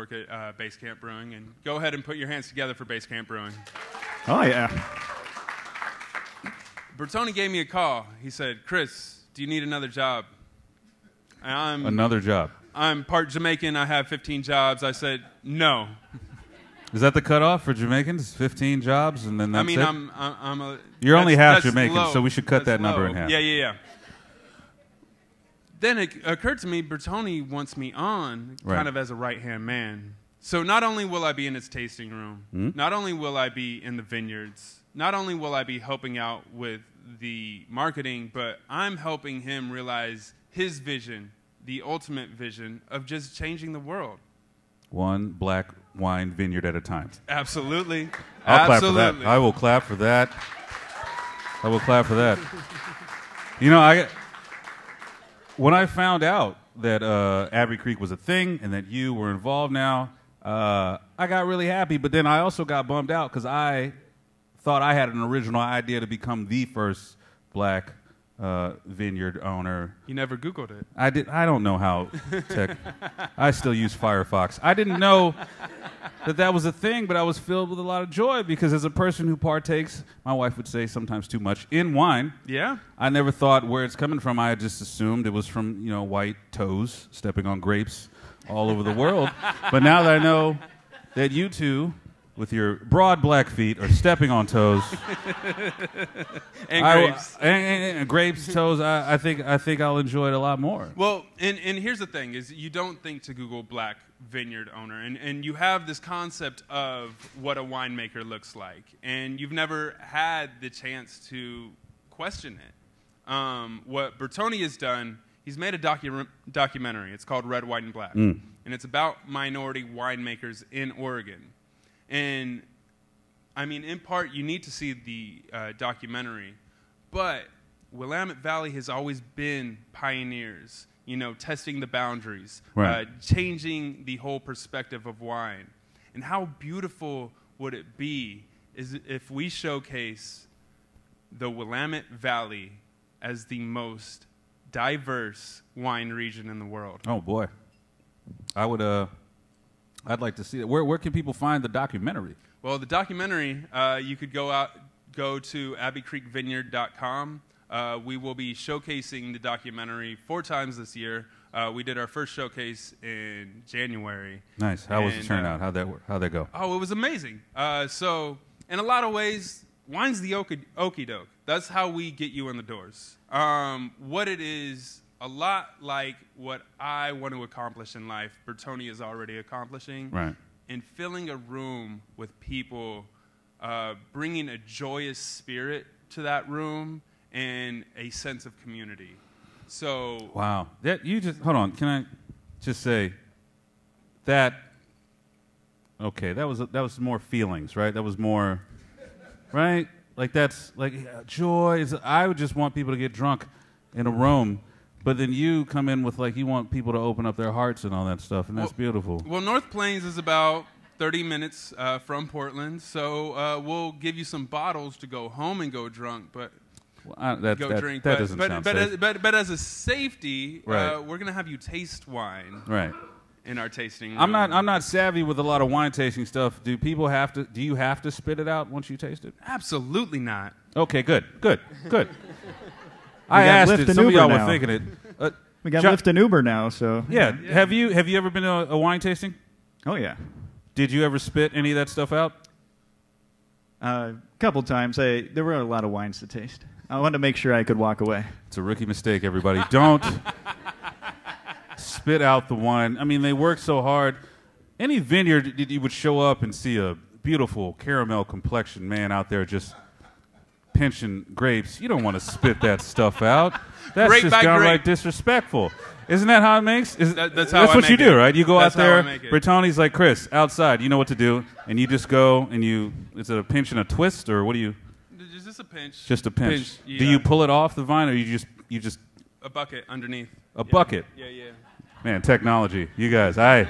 work at Base Camp Brewing, and go ahead and put your hands together for Base Camp Brewing. Oh, yeah. Bertoni gave me a call. He said, Chris, do you need another job? Another job? I'm part Jamaican. I have 15 jobs. I said, no. Is that the cutoff for Jamaicans? 15 jobs, and then that's it? I'm a... You're only half that's Jamaican, low. so we should cut That's that number low. in half. Yeah. Then it occurred to me, Bertoni wants me on kind of as a right-hand man. So not only will I be in his tasting room, not only will I be in the vineyards, not only will I be helping out with the marketing, but I'm helping him realize his vision, the ultimate vision of just changing the world. One black wine vineyard at a time. Absolutely. I'll clap for that. I will clap for that. I will clap for that. You know, when I found out that Abbey Creek was a thing and that you were involved now, I got really happy, but then I also got bummed out because I thought I had an original idea to become the first black vineyard owner. You never Googled it. I did. I don't know how tech. I still use Firefox. I didn't know that was a thing, but I was filled with a lot of joy because as a person who partakes, my wife would say sometimes too much, in wine. Yeah. I never thought where it's coming from. I just assumed it was from, you know, white toes stepping on grapes all over the world. But now that I know that you two, with your broad black feet, are stepping on toes. And grapes. And grapes, toes, I think I'll enjoy it a lot more. Well, and here's the thing, is you don't think to Google black vineyard owner, and you have this concept of what a winemaker looks like, and you've never had the chance to question it. What Bertoni has done, he's made a documentary. It's called Red, White, and Black, and it's about minority winemakers in Oregon. And, I mean, in part, you need to see the documentary, but Willamette Valley has always been pioneers, you know, testing the boundaries, changing the whole perspective of wine. And how beautiful would it be is if we showcase the Willamette Valley as the most diverse wine region in the world. Oh, boy. I'd like to see it. Where can people find the documentary? Well, the documentary, you could go to abbeycreekvineyard.com. We will be showcasing the documentary 4 times this year. We did our first showcase in January. Nice. How was the turnout? How'd that go? Oh, it was amazing. So, in a lot of ways, wine's the okey doke. That's how we get you in the doors. What it is, a lot like what I want to accomplish in life, Bertoni is already accomplishing. Right. In filling a room with people, bringing a joyous spirit to that room and a sense of community. So wow, hold on. Can I just say that? Okay, that was more feelings, right? That was more, right? Like that's like joy. I would just want people to get drunk in a room. But then you come in with, like, you want people to open up their hearts and all that stuff, and that's beautiful. Well, North Plains is about 30 minutes from Portland, so we'll give you some bottles to go home and go drunk, but go drink. That doesn't sound safe. But as a safety, right. We're going to have you taste wine. Right. In our tasting room. I'm not savvy with a lot of wine tasting stuff. Do you have to spit it out once you taste it? Absolutely not. Okay, good. I asked it. Some of y'all were thinking it. We got Lyft and Uber now, so yeah. Have you ever been to a wine tasting? Oh yeah. Did you ever spit any of that stuff out? A couple times. There were a lot of wines to taste. I wanted to make sure I could walk away. It's a rookie mistake, everybody. Don't spit out the wine. I mean, they work so hard. Any vineyard, you would show up and see a beautiful caramel complexion man out there just pinching grapes. You don't want to spit that stuff out. That's grape just by downright grape. Disrespectful. Isn't that how it makes? That's how what you do, right? You go that's out there. how I make it. Bertoni's like, Chris, outside. You know what to do, and you just go and is it a pinch and a twist, or what do you? Just a pinch. Just a pinch. Yeah. Do you pull it off the vine, or you just? A bucket underneath. A bucket. Yeah. Man, technology. You guys, I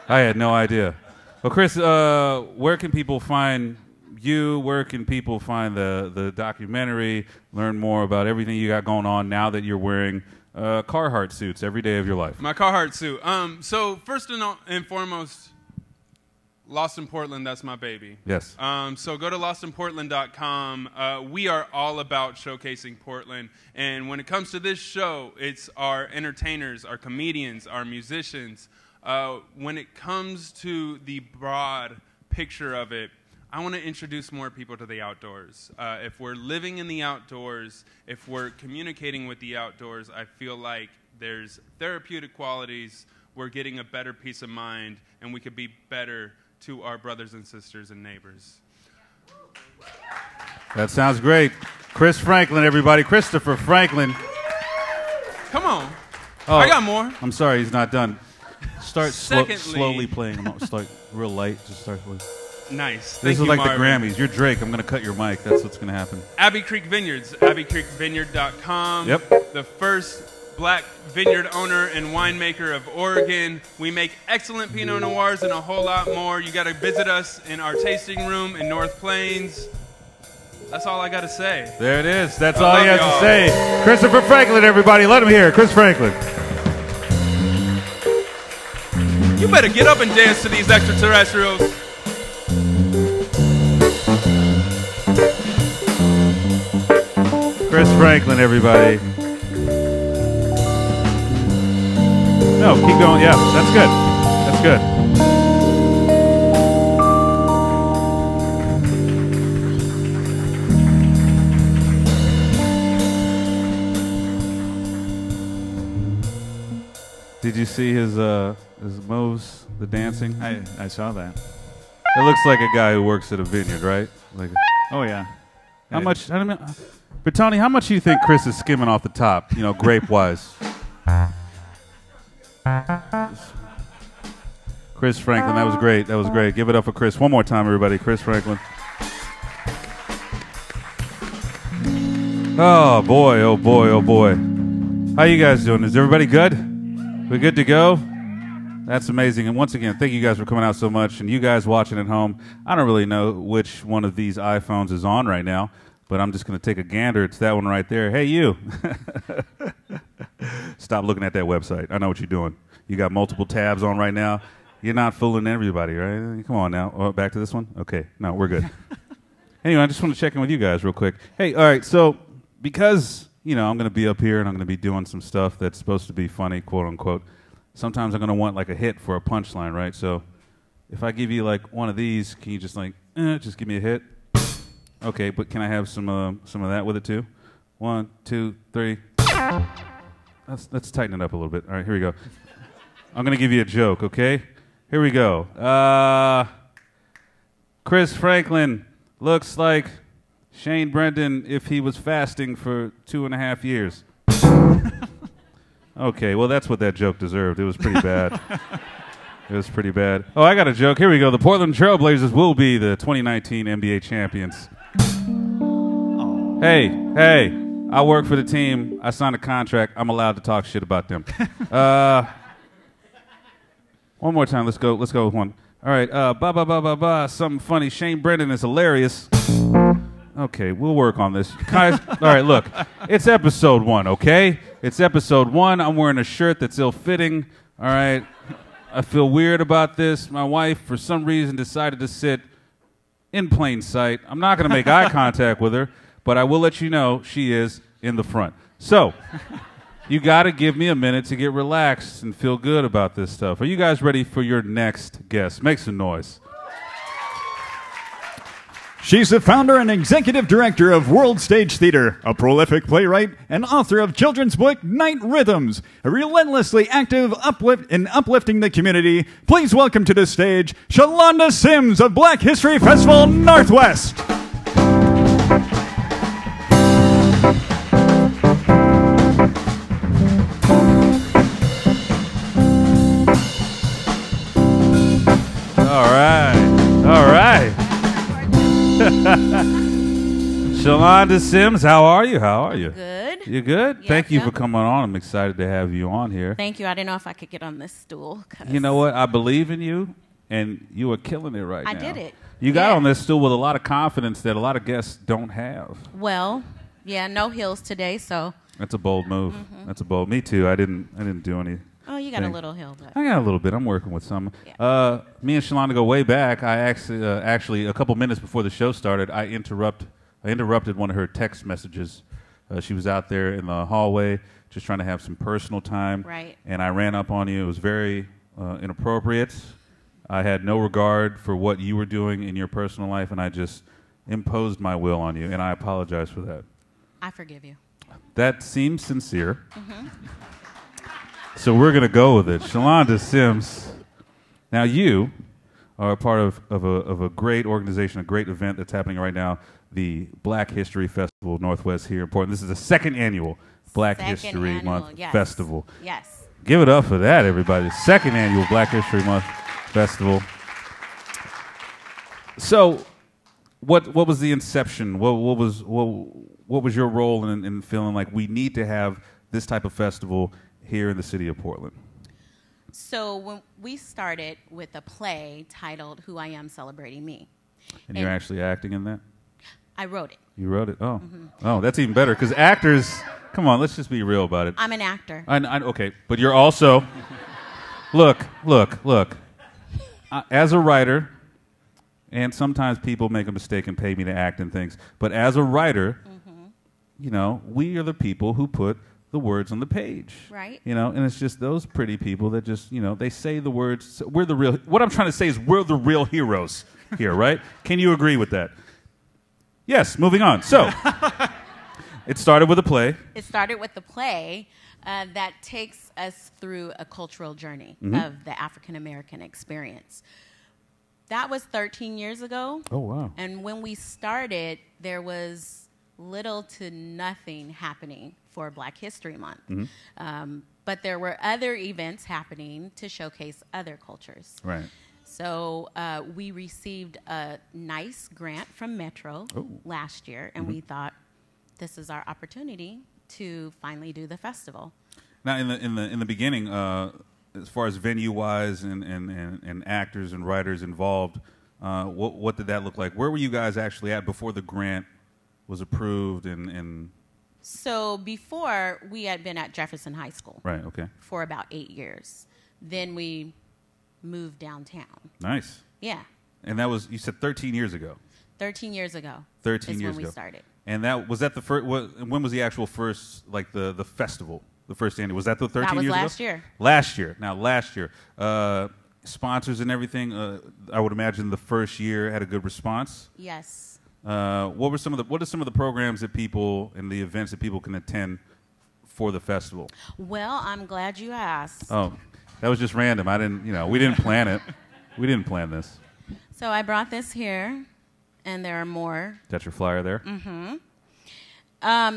had no idea. Well, Chris, where can people find you? Where can people find the documentary, learn more about everything you got going on now that you're wearing Carhartt suits every day of your life. My Carhartt suit. So first and foremost, Lost in Portland, that's my baby. Yes. So go to LostNportland.com. We are all about showcasing Portland. And when it comes to this show, it's our entertainers, our comedians, our musicians. When it comes to the broad picture of it, I want to introduce more people to the outdoors. If we're living in the outdoors, if we're communicating with the outdoors, I feel like there's therapeutic qualities. We're getting a better peace of mind, and we could be better to our brothers and sisters and neighbors. That sounds great. Chris Franklin, everybody. Christopher Franklin. Come on. Oh, I got more. I'm sorry, he's not done. Start Secondly, slowly playing them. Start real light. Just start. Nice. This is you, like Marvin. the Grammys. You're Drake. I'm going to cut your mic. That's what's going to happen. Abbey Creek Vineyards, abbeycreekvineyard.com. Yep. The first black vineyard owner and winemaker of Oregon. We make excellent Pinot Noirs and a whole lot more. You got to visit us in our tasting room in North Plains. That's all I got to say. There it is. That's all he has y'all. to say. Christopher Franklin, everybody. Let him hear it. Chris Franklin. You better get up and dance to these extraterrestrials. Chris Franklin, everybody. No, keep going. Yeah, that's good. That's good. Did you see his moves, the dancing? I saw that. It looks like a guy who works at a vineyard, right? Like, Oh, yeah. how much? I don't know. But Tony, how much do you think Chris is skimming off the top? You know, grape-wise. Chris Franklin, that was great. That was great. Give it up for Chris. One more time, everybody. Chris Franklin. Oh, boy, oh, boy, oh, boy. How you guys doing? Is everybody good? We good to go? That's amazing. And once again, thank you guys for coming out so much. And you guys watching at home, I don't really know which one of these iPhones is on right now, but I'm just going to take a gander. It's that one right there. Hey, you. Stop looking at that website. I know what you're doing. You got multiple tabs on right now. You're not fooling everybody, right? Come on now. Oh, back to this one? Okay. No, we're good. Anyway, I just want to check in with you guys real quick. Hey, all right, so because, you know, I'm going to be up here and I'm going to be doing some stuff that's supposed to be funny, quote unquote, sometimes I'm going to want like a hit for a punchline, right? So if I give you like one of these, can you just like, just give me a hit? Okay, but can I have some of that with it too? 1, 2, 3. Let's tighten it up a little bit. All right, here we go. I'm going to give you a joke, okay? Here we go. Chris Franklin looks like Shane Brendan if he was fasting for 2.5 years. Okay, well, that's what that joke deserved. It was pretty bad. It was pretty bad. Oh, I got a joke. Here we go. The Portland Trail Blazers will be the 2019 NBA champions. Hey, I work for the team. I signed a contract. I'm allowed to talk shit about them. One more time. Let's go with one. All right. Something funny. Shane Brendan is hilarious. Okay, we'll work on this. Guys, all right, look. It's episode 1, okay? It's episode 1. I'm wearing a shirt that's ill-fitting. All right. I feel weird about this. My wife, for some reason, decided to sit in plain sight. I'm not going to make eye contact with her, but I will let you know she is in the front. So, you got to give me a minute to get relaxed and feel good about this stuff. Are you guys ready for your next guest? Make some noise. She's the founder and executive director of World Stage Theater, a prolific playwright and author of children's book Night Rhythms, relentlessly active in uplifting the community. Please welcome to the stage, Shalonda Sims of Black History Festival Northwest. All right. Shalonda Sims, how are you? Good. You good? Yes, Thank you yeah. for coming on. I'm excited to have you on here. Thank you. I didn't know if I could get on this stool. You know what? I believe in you, and you are killing it right now. I did it. You got Yeah. on this stool with a lot of confidence that a lot of guests don't have. Well, yeah, no heels today, so That's a bold move. That's a bold. Me too. I didn't do any. Oh, you got a little hill, but I got a little bit. I'm working with some. Yeah. Me and Shalonda go way back. I actually a couple minutes before the show started, I interrupted one of her text messages. She was out there in the hallway just trying to have some personal time. Right. And I ran up on you. It was very inappropriate. I had no regard for what you were doing in your personal life, and I just imposed my will on you, and I apologize for that. I forgive you. That seems sincere. So we're going to go with it. Shalonda Sims. Now you are a part of a great organization, a great event that's happening right now, the Black History Festival Northwest here in Portland. This is the second annual Black History Month Festival. Yes. Give it up for that, everybody. Second annual Black History Month Festival. So, what was the inception? What was your role in feeling like we need to have this type of festival here in the city of Portland? So when we started with a play titled "Who I Am Celebrating Me," And you're actually acting in that? I wrote it. You wrote it? Oh, oh, that's even better. Because actors, come on, let's just be real about it. I'm an actor. Okay, but you're also. Look. As a writer, and sometimes people make a mistake and pay me to act in things, but as a writer, you know, we are the people who put the words on the page. Right. You know, and it's just those pretty people that just, you know, they say the words. So we're the real. What I'm trying to say is we're the real heroes here, right? Can you agree with that? Yes, moving on. So, it started with a play. It started with the play that takes us through a cultural journey of the African American experience. That was 13 years ago. Oh, wow. And when we started, there was little to nothing happening for Black History Month. But there were other events happening to showcase other cultures. Right. So we received a nice grant from Metro last year, and we thought this is our opportunity to finally do the festival. Now, in the beginning, as far as venue wise and actors and writers involved, what did that look like? Where were you guys actually at before the grant was approved? So before, we had been at Jefferson High School. Right. Okay. For about 8 years. Then we moved downtown. Nice. Yeah. And that was, you said 13 years ago. 13 years ago. 13 is years when ago. we started. And that was that the first. When was the actual first, like the festival, the first annual? Was that the 13 years ago? That was last year. Last year. Now, last year, sponsors and everything. I would imagine the first year had a good response. Yes. What are some of the programs that people and the events that people can attend for the festival? Well, I'm glad you asked. Oh, that was just random. I didn't. We didn't plan it. We didn't plan this. So I brought this here, and there are more. That's your flyer there.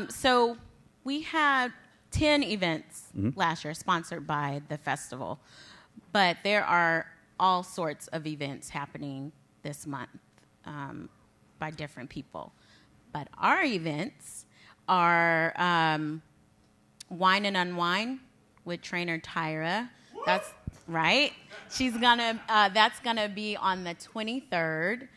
So we had 10 events last year sponsored by the festival, but there are all sorts of events happening this month by different people. But our events are Wine and Unwind with trainer Tyra. That's right. That's gonna be on the 23rd.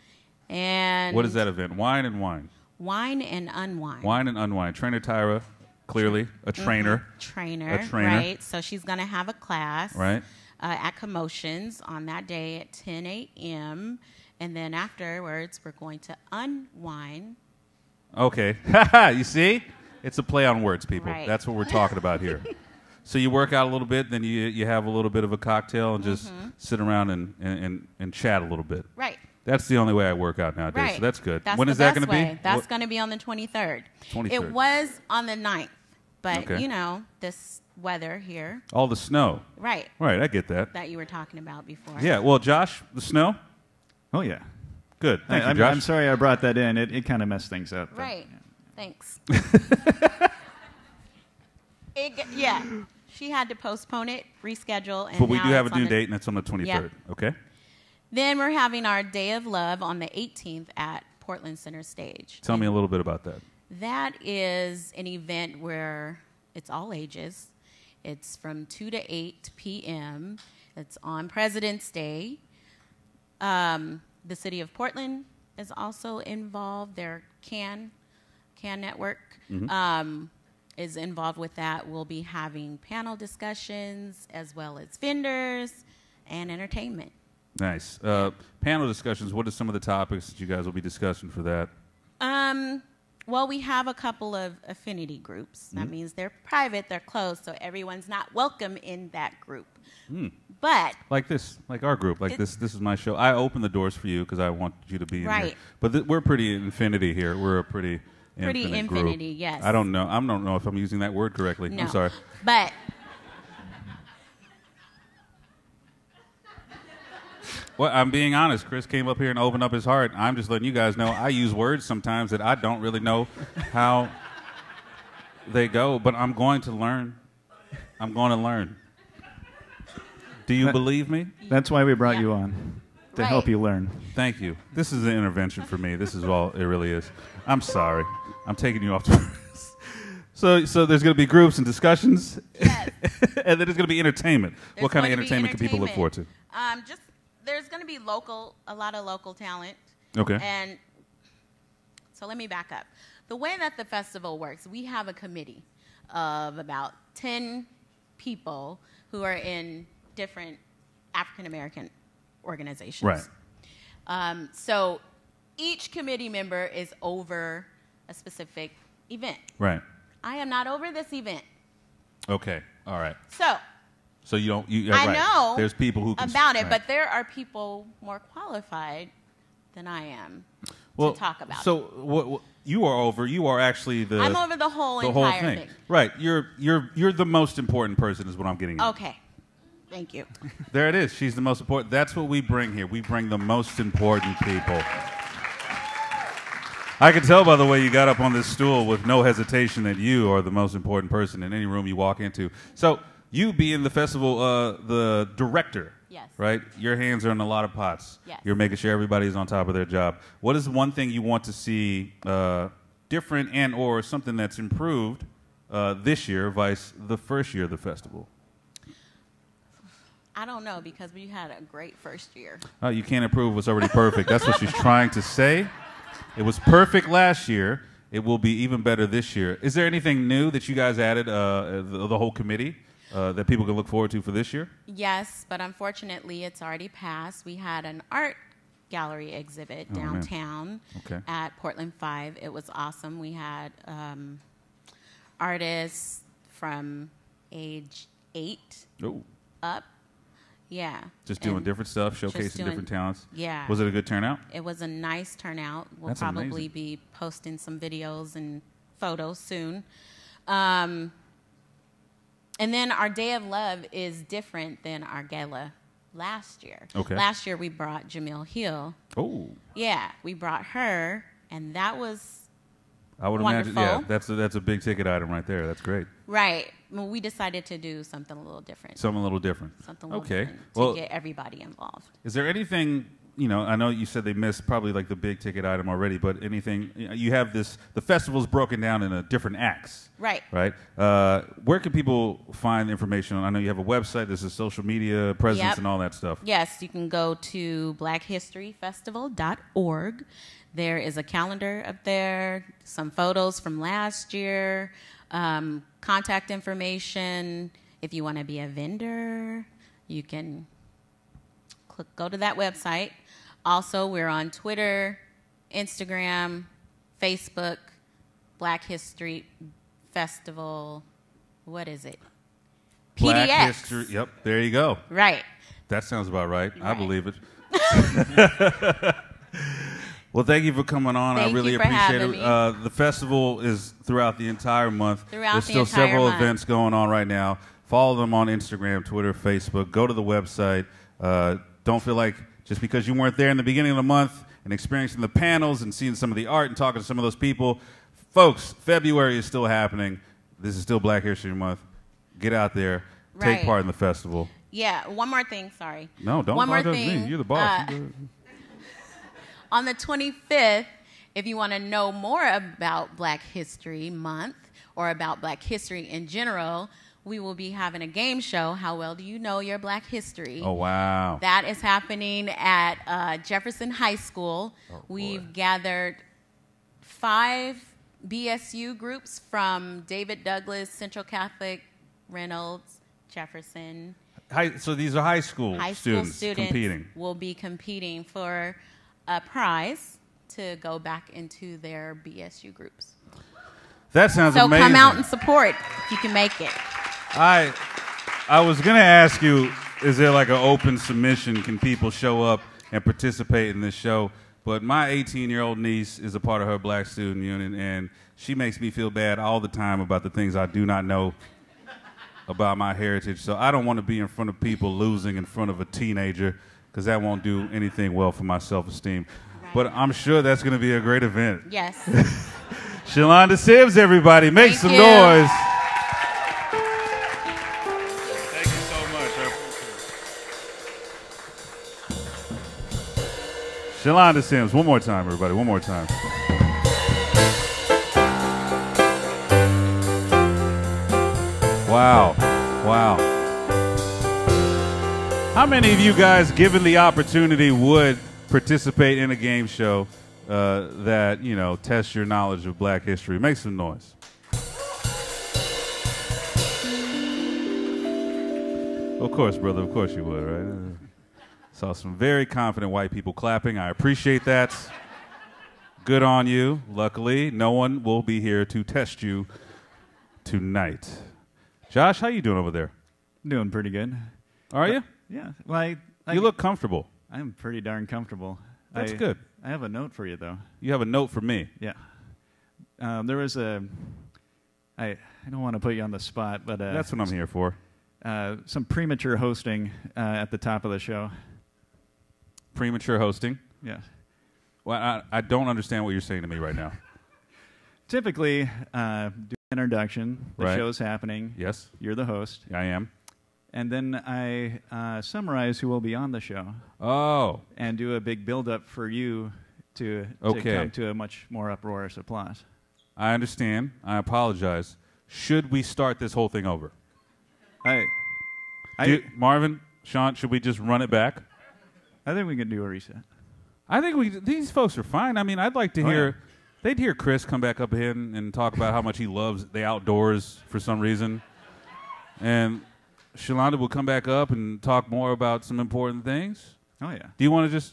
And what is that event? Wine and Wine. Wine and Unwind. Wine and Unwind. Trainer Tyra, clearly a trainer. Trainer, right? So she's going to have a class at Commotions on that day at 10 a.m. And then afterwards, we're going to unwind. Okay. You see? It's a play on words, people. Right. That's what we're talking about here. So you work out a little bit, then you have a little bit of a cocktail and just sit around and chat a little bit. Right. That's the only way I work out nowadays, Right. so that's good. That's when the is that best going to way. be? That's going to be on the 23rd. 23rd. It was on the 9th, but, Okay. This weather here. All the snow. Right. Right, I get that. That you were talking about before. Yeah, well, Josh, the snow? Oh, yeah. Good. Thank you, Josh. I'm sorry I brought that in. It kind of messed things up. But, Right. Thanks. Yeah. She had to postpone it, reschedule. And But we now do have it's a due on date, and it's on the 23rd. Yep. Okay? Then we're having our Day of Love on the 18th at Portland Center Stage. Tell me a little bit about that. That is an event where it's all ages. It's from 2 to 8 p.m. It's on President's Day. The city of Portland is also involved. Their CAN Network. is involved with that. We'll be having panel discussions as well as vendors and entertainment. Nice. Panel discussions, what are some of the topics that you guys will be discussing for that? Well, we have a couple of affinity groups. That means they're private, they're closed, so everyone's not welcome in that group. But like this, like our group, like this is my show. I open the doors for you because I want you to be in Right. here. But we're pretty infinity here. We're a pretty infinite group. infinity, yes. I don't know if I'm using that word correctly. No. I'm sorry. But Well, I'm being honest. Chris came up here and opened up his heart. I'm just letting you guys know I use words sometimes that I don't really know how they go, but I'm going to learn. I'm going to learn. Do you believe me? That's why we brought you on, to help you learn. Thank you. This is an intervention for me. This is all it really is. I'm sorry. I'm taking you off the So there's going to be groups and discussions, yes. and then there's going to be entertainment. There's What kind of going to be entertainment can people look forward to? There's going to be a lot of local talent. Okay. And so let me back up. The way that the festival works, we have a committee of about 10 people who are in different African American organizations. Right. So each committee member is over a specific event. Right. I am not over this event. Okay. All right. So you don't. I right. know There's people who can, about it, right. but there are people more qualified than I am to talk about. So what you are over? You are actually the. I'm over the whole entire thing. Right. You're the most important person, is what I'm getting at. Okay. Thank you. There it is. She's the most important. That's what we bring here. We bring the most important people. I can tell by the way you got up on this stool with no hesitation that you are the most important person in any room you walk into. So you being the festival, the director, Yes. right? Your hands are in a lot of pots. Yes. You're making sure everybody's on top of their job. What is one thing you want to see different and or something that's improved this year vice the first year of the festival? I don't know, because we had a great first year. You can't improve what's already perfect. That's what she's trying to say. It was perfect last year. It will be even better this year. Is there anything new that you guys added, the whole committee, that people can look forward to for this year? Yes, but unfortunately, it's already passed. We had an art gallery exhibit downtown at Portland 5. It was awesome. We had artists from age 8 up. Yeah. Just doing different stuff, showcasing different talents. Yeah. Was it a good turnout? It was a nice turnout. We'll That's probably amazing. be posting some videos and photos soon. And then our Day of Love is different than our gala last year. Okay. Last year we brought Jamil Hill. Oh. Yeah, we brought her, and that was I would wonderful. imagine, yeah, that's a big ticket item right there. That's great. Right. Well, we decided to do something a little different. Something a little different. Something a little okay. different to Well, get everybody involved. is there anything, I know you said they missed probably like the big ticket item already, but anything, you have the festival's broken down into different acts. Right. Right? Where can people find information? I know you have a website, this is social media presence and all that stuff. Yes, you can go to blackhistoryfestival.org. There is a calendar up there, some photos from last year, contact information. If you want to be a vendor, you can go to that website. Also, we're on Twitter, Instagram, Facebook, Black History Festival. What is it? Black PDX. History. Yep, there you go. Right. That sounds about right. I Right. believe it. Well, thank you for coming on. Thank I really you for appreciate having it. me. The festival is throughout the entire month. There's the still entire several month. events going on right now. Follow them on Instagram, Twitter, Facebook. Go to the website. Don't feel like just because you weren't there in the beginning of the month and experiencing the panels and seeing some of the art and talking to some of those people. Folks, February is still happening. This is still Black History Month. Get out there. Take Right. part in the festival. Yeah, one more thing, sorry. No, don't One more apologize to me. thing, You're the boss. On the 25th, if you want to know more about Black History Month or about Black history in general, we will be having a game show, How Well Do You Know Your Black History? Oh, wow. That is happening at Jefferson High School. Oh, boy. We've gathered 5 BSU groups from David Douglas, Central Catholic, Reynolds, Jefferson. So these are high school students competing. Will be competing for a prize to go back into their BSU groups. That sounds amazing. So come out and support if you can make it. I was going to ask you, is there like an open submission? Can people show up and participate in this show? But my 18-year-old niece is a part of her Black Student Union, and she makes me feel bad all the time about the things I do not know about my heritage. So I don't want to be in front of people losing in front of a teenager, because that won't do anything well for my self-esteem. Right. But I'm sure that's going to be a great event. Yes. Shalonda Sims, everybody. Make some noise. Thank you so much. I appreciate it. Shalonda Sims. One more time, everybody. One more time. Wow. Wow. How many of you guys, given the opportunity, would participate in a game show that, you know, tests your knowledge of Black history? Make some noise. Of course, brother. Of course you would, right? Saw some very confident white people clapping. I appreciate that. Good on you. Luckily, no one will be here to test you tonight. Josh, how you doing over there? Doing pretty good. Are you? Yeah. Well, you look comfortable. I'm pretty darn comfortable. That's good. I have a note for you, though. You have a note for me? Yeah. There was I don't want to put you on the spot, but that's what I'm here for. Some premature hosting at the top of the show. Premature hosting? Yeah. Well, I don't understand what you're saying to me right now. Typically, do introduction. The show's happening. Yes. You're the host. I am. And then I summarize who will be on the show. Oh. And do a big build-up for you to come to a much more uproarious applause. I understand. I apologize. Should we start this whole thing over? Marvin, Sean, should we just run it back? I think we can do a reset. I think these folks are fine. I mean, I'd like to hear... Yeah. They'd hear Chris come back up here and talk about how much he loves the outdoors for some reason. And Shalonda will come back up and talk more about some important things. Oh, yeah. Do you want to just...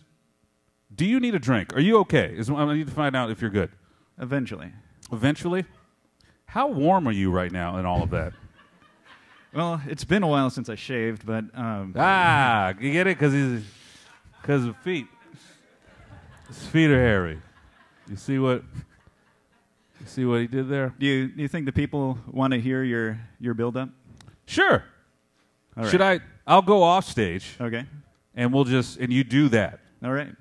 Do you need a drink? Are you okay? I need to find out if you're good. Eventually. Eventually? How warm are you right now in all of that? Well, it's been a while since I shaved, but... you get it? Because of feet. His feet are hairy. You see what he did there? Do you think the people want to hear your build-up? Sure. All right. I'll go off stage. Okay. And and you do that. All right.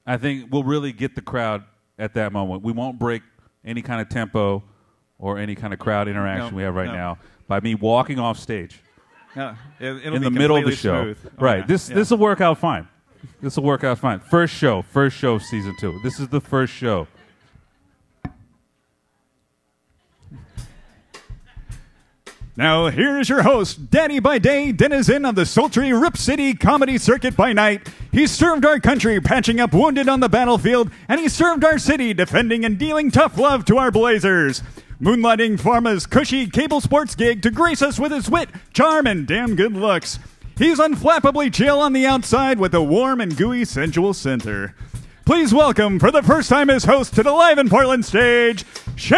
I think we'll really get the crowd at that moment. We won't break any kind of tempo or any kind of crowd interaction we have right now by me walking off stage. No, it'll in be the middle of the show. Smooth. Right. Yeah. This will work out fine. This will work out fine. First show of season 2. This is the first show. Now, here's your host, Daddy by day, denizen of the sultry Rip City comedy circuit by night. He served our country, patching up wounded on the battlefield, and he served our city, defending and dealing tough love to our Blazers. Moonlighting Pharma's cushy cable sports gig to grace us with his wit, charm, and damn good looks. He's unflappably chill on the outside with a warm and gooey sensual center. Please welcome, for the first time as host to the Live in Portland stage, Shane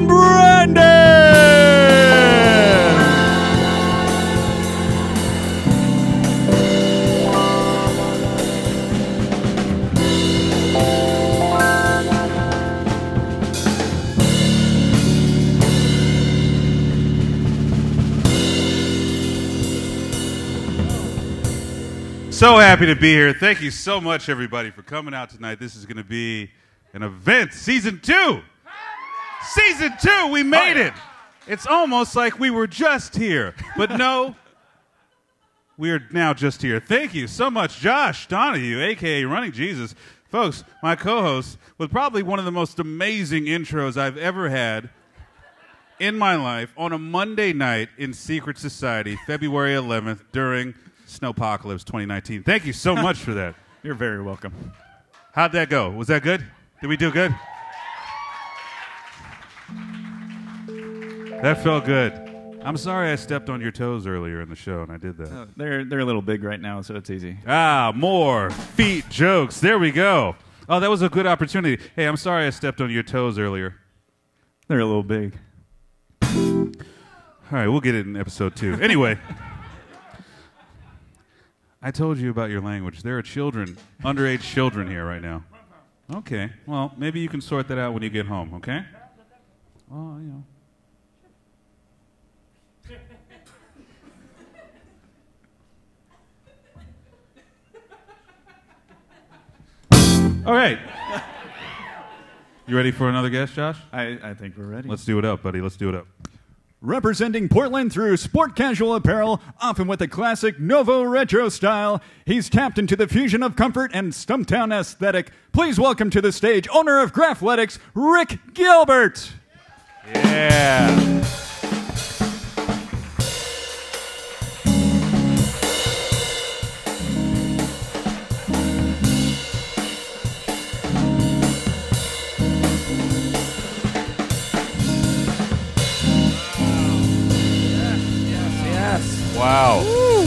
Brandon! So happy to be here. Thank you so much, everybody, for coming out tonight. This is going to be an event. Season 2. Season 2. We made it. It's almost like we were just here. But no, we are now just here. Thank you so much, Josh Donahue, a.k.a. Running Jesus. Folks, my co-host, with probably one of the most amazing intros I've ever had in my life on a Monday night in Secret Society, February 11th, during Snowpocalypse 2019. Thank you so much for that. You're very welcome. How'd that go? Was that good? Did we do good? That felt good. I'm sorry I stepped on your toes earlier in the show, and I did that. They're a little big right now, so it's easy. More feet jokes. There we go. Oh, that was a good opportunity. Hey, I'm sorry I stepped on your toes earlier. They're a little big. All right, we'll get it in episode 2. Anyway, I told you about your language. There are children, underage children here right now. Okay, well, maybe you can sort that out when you get home, okay? Well, you know. All right. You ready for another guest, Josh? I think we're ready. Let's do it up, buddy. Let's do it up. Representing Portland through sport casual apparel, often with a classic Novo retro style, he's tapped into the fusion of comfort and Stumptown aesthetic. Please welcome to the stage owner of Graphletics, Rick Gilbert. Yeah. Wow. Woo.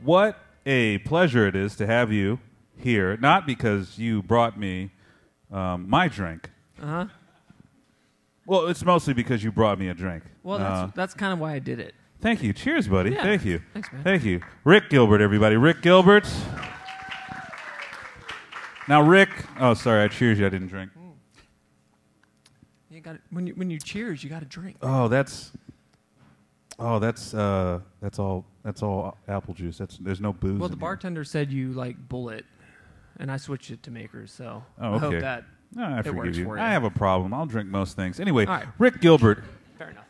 What a pleasure it is to have you here, not because you brought me my drink. Uh-huh. Well, it's mostly because you brought me a drink. Well, that's kind of why I did it. Thank you. Cheers, buddy. Yeah. Thank you. Thanks, man. Thank you. Rick Gilbert, everybody. Rick Gilbert. Now, Rick. Oh, sorry. I cheers you. I didn't drink. You got when you cheers, you got to drink. Oh, that's all apple juice. There's no booze. Well, the in bartender said you like bullet, and I switched it to Makers, so Oh, I hope okay. that No, I it forgive works you. for you. I have a problem. I'll drink most things. Anyway, All right. Rick Gilbert, Fair enough.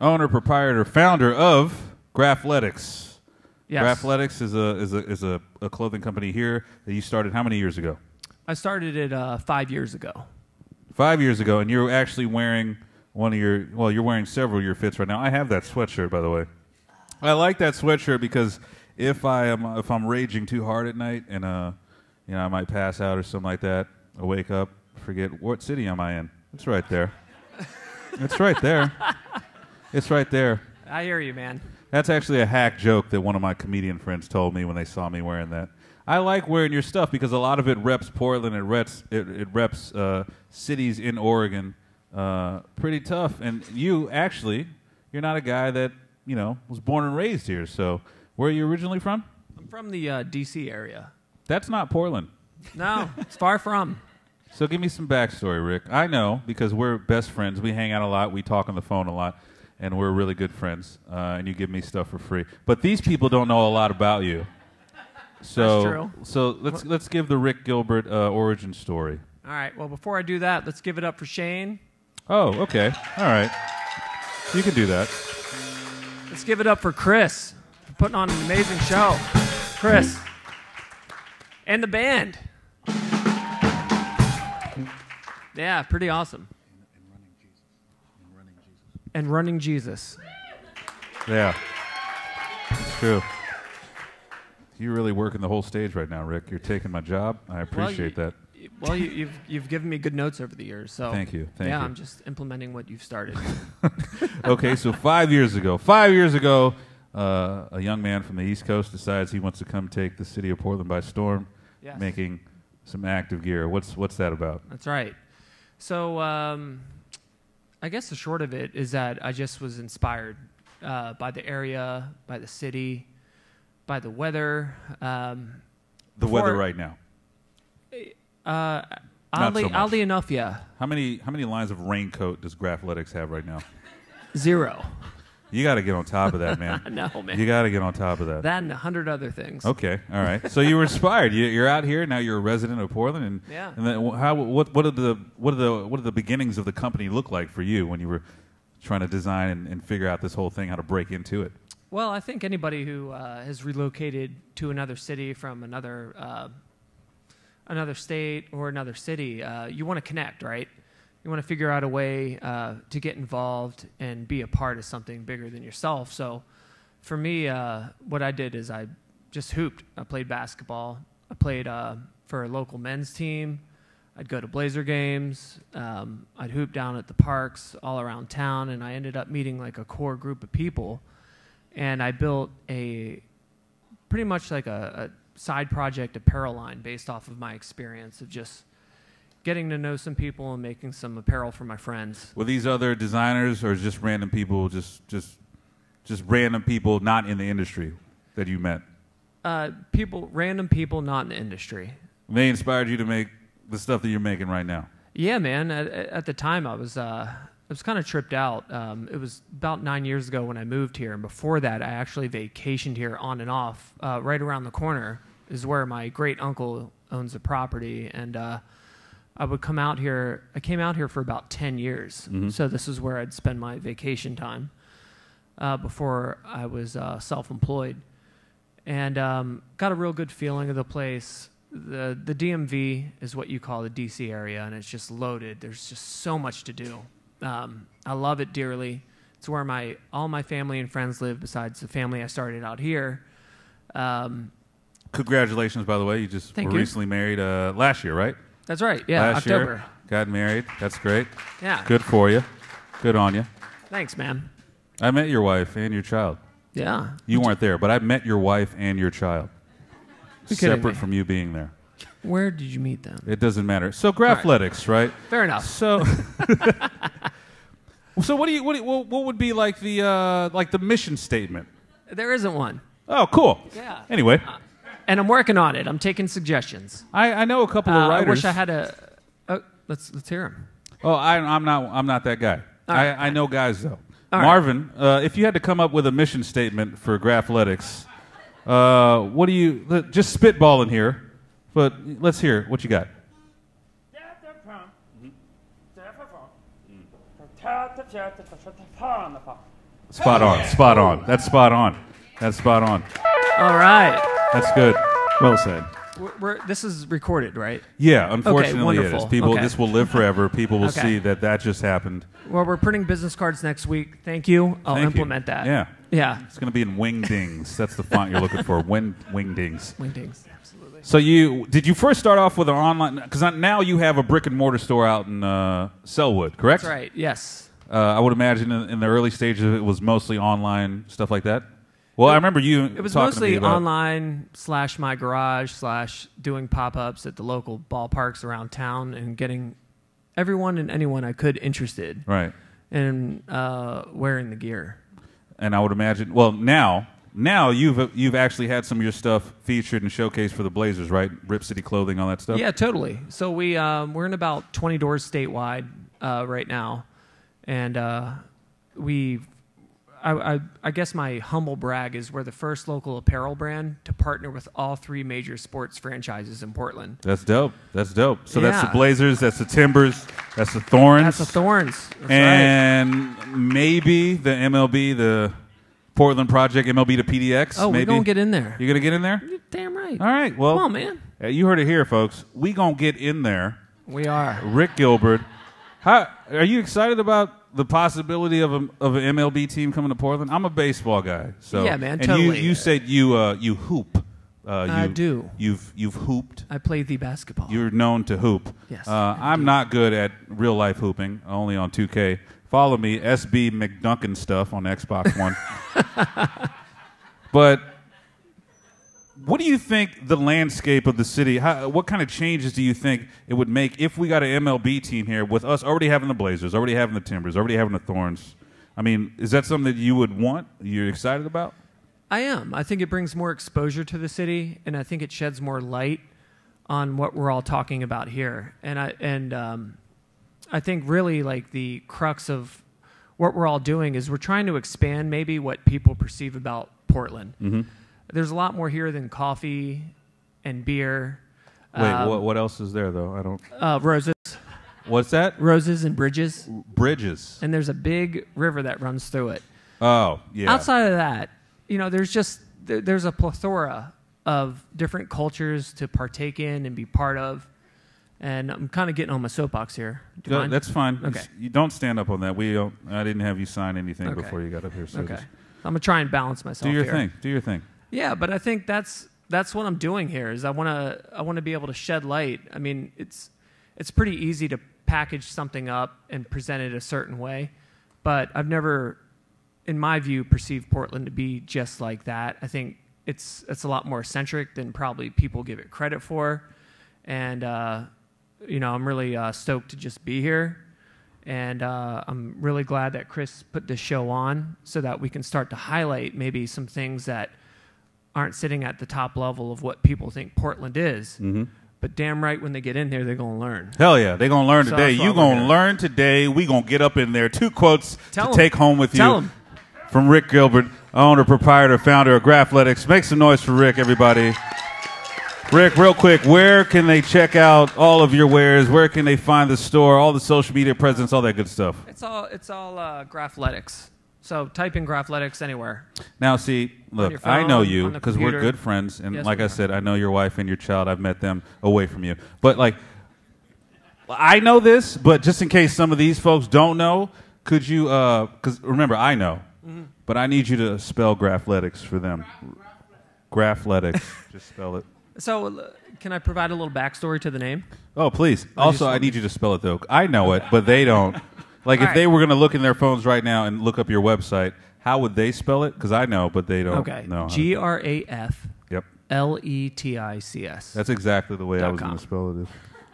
owner, proprietor, founder of Graphletics. Yes. Graphletics is a clothing company here that you started how many years ago? I started it 5 years ago. 5 years ago, and you're actually wearing you're wearing several of your fits right now. I have that sweatshirt, by the way. I like that sweatshirt because if I'm raging too hard at night and I might pass out or something like that, I wake up, forget what city am I in? It's right there. It's right there. It's right there. I hear you, man. That's actually a hack joke that one of my comedian friends told me when they saw me wearing that. I like wearing your stuff because a lot of it reps Portland. It reps cities in Oregon pretty tough. And you're not a guy that was born and raised here. So where are you originally from? I'm from the D.C. area. That's not Portland. No, it's far from. So give me some backstory, Rick. I know because we're best friends. We hang out a lot. We talk on the phone a lot. And we're really good friends. And you give me stuff for free. But these people don't know a lot about you. So, That's true. So let's give the Rick Gilbert origin story. All right. Well, before I do that, let's give it up for Shane. Oh, okay. All right. You can do that. Let's give it up for Chris for putting on an amazing show. Chris. And the band. Yeah, pretty awesome. And Running Jesus. Yeah. It's true. You're really working the whole stage right now, Rick. You're taking my job. I appreciate that. Well, you've given me good notes over the years, so Thank you. Thank you. I'm just implementing what you've started. Okay, so 5 years ago, a young man from the East Coast decides he wants to come take the city of Portland by storm, Yes. making some active gear. What's that about? That's right. So I guess the short of it is that I just was inspired by the area, by the city, by the weather. The weather right now. Oddly enough, yeah. How many lines of raincoat does Graphletics have right now? 0. You got to get on top of that, man. No, man. You got to get on top of that. That and 100 other things. Okay, all right. So you were inspired. You're out here now. You're a resident of Portland, and Yeah. And then what did the beginnings of the company look like for you when you were trying to design and figure out this whole thing, how to break into it? Well, I think anybody who has relocated to another city from another state or another city, you want to connect, right? You want to figure out a way to get involved and be a part of something bigger than yourself. So for me, what I did is I just hooped. I played basketball. I played for a local men's team. I'd go to Blazer games. I'd hoop down at the parks all around town, and I ended up meeting like a core group of people. And I built pretty much like a side project apparel line based off of my experience of just getting to know some people and making some apparel for my friends. Were these other designers or just random people, just random people not in the industry that you met? Random people not in the industry. They inspired you to make the stuff that you're making right now. Yeah, man. At the time, I was kind of tripped out. It was about 9 years ago when I moved here, and before that, I actually vacationed here on and off. Right around the corner is where my great uncle owns a property, and I would come out here. I came out here for about 10 years, so this is where I'd spend my vacation time before I was self-employed, and got a real good feeling of the place. The DMV is what you call the DC area, and it's just loaded. There's just so much to do. I love it dearly. It's where all my family and friends live besides the family I started out here. Congratulations, by the way. You just were recently married last year, right? That's right. Yeah, last October. Year, got married. That's great. Yeah. Good for you. Good on you. Thanks, man. I met your wife and your child. Yeah. You weren't there, but I met your wife and your child. Separate from you being there. Where did you meet them? It doesn't matter. So Graphletics, right? Fair enough. So, so what would be like the mission statement? There isn't one. Oh, cool. Yeah. Anyway, and I'm working on it. I'm taking suggestions. I know a couple of writers. I wish I had a. Let's hear them. Oh, I'm not that guy. Right. I know guys though. All Marvin, if you had to come up with a mission statement for Graphletics, what do you just spitballing here? But let's hear what you got. Spot on. Spot on. That's spot on. That's spot on. All right. That's good. Well said. This is recorded, right? Yeah, unfortunately okay, it is. People, okay. This will live forever. People will see that just happened. Well, we're printing business cards next week. Thank you. I'll implement that. Yeah. Yeah. It's going to be in Wingdings. That's the font you're looking for. Wingdings. Wingdings, absolutely. So did you first start off with an online? Because now you have a brick and mortar store out in Selwood, correct? That's right. Yes. I would imagine in the early stages it was mostly online stuff like that. Well, I remember you. It was talking mostly to me about online / my garage / doing pop-ups at the local ballparks around town and getting everyone and anyone I could interested. Right. In wearing the gear. And I would imagine. Well, now you've actually had some of your stuff featured and showcased for the Blazers, right? Rip City Clothing, all that stuff. Yeah, totally. So we're in about 20 doors statewide right now, and I guess my humble brag is we're the first local apparel brand to partner with all 3 major sports franchises in Portland. That's dope. That's dope. So Yeah. that's the Blazers, that's the Timbers, that's the Thorns. That's the Thorns. That's and maybe the MLB, the Portland Project, MLB to PDX. Oh, maybe. we're going to get in there. You going to get in there? You're damn right. All right. Well, come on, man. You heard it here, folks. We going to get in there. We are. Rick Gilbert. Are you excited about the possibility of an MLB team coming to Portland? I'm a baseball guy, so yeah, man, and totally. you said you hoop. I do. You've hooped. I play the basketball. You're known to hoop. Yes. I'm not good at real life hooping. Only on 2K. Follow me, SB McDuncan stuff on Xbox One. But what do you think the landscape of the city, what kind of changes do you think it would make if we got an MLB team here with us already having the Blazers, already having the Timbers, already having the Thorns? I mean, is that something that you would want? You're excited about? I am. I think it brings more exposure to the city, and I think it sheds more light on what we're all talking about here. And I think really like the crux of what we're all doing is we're trying to expand maybe what people perceive about Portland. Mm-hmm. There's a lot more here than coffee and beer. Wait, what else is there, though? I don't... Roses. What's that? Roses and bridges. Bridges. And there's a big river that runs through it. Oh, yeah. Outside of that, there's a plethora of different cultures to partake in and be part of. And I'm kind of getting on my soapbox here. Do you mind? That's fine. Okay. You don't stand up on that. I didn't have you sign anything before you got up here. So okay. I'm going to try and balance myself do your here. thing. Do your thing. Yeah, but I think that's that's what I'm doing here. Is I want to be able to shed light. I mean, it's pretty easy to package something up and present it a certain way, but I've never, in my view, perceived Portland to be just like that. I think it's a lot more eccentric than probably people give it credit for, and I'm really stoked to just be here, and I'm really glad that Chris put this show on so that we can start to highlight maybe some things that aren't sitting at the top level of what people think Portland is. Mm-hmm. But damn right, when they get in here, they're going to learn. Hell yeah, they're going to learn today. You're going to learn today. We're going to get up in there. 2 quotes to take home with you from Rick Gilbert, owner, proprietor, founder of Graphletics. Make some noise for Rick, everybody. Rick, real quick, where can they check out all of your wares? Where can they find the store, all the social media presence, all that good stuff? It's all Graphletics. So type in Graphletics anywhere. Now, see, look, phone, I know you because we're good friends. And yes, like I said, I know your wife and your child. I've met them away from you. But, like, I know this, but just in case some of these folks don't know, could you, because remember, I know, but I need you to spell Graphletics for them. Graphletics. Just spell it. So can I provide a little backstory to the name? Oh, please. Also, I need you to spell it, though. I know it, but they don't. Like, if they were going to look in their phones right now and look up your website, how would they spell it? Because I know, but they don't know. Grafletics. That's exactly the way I was going to spell it.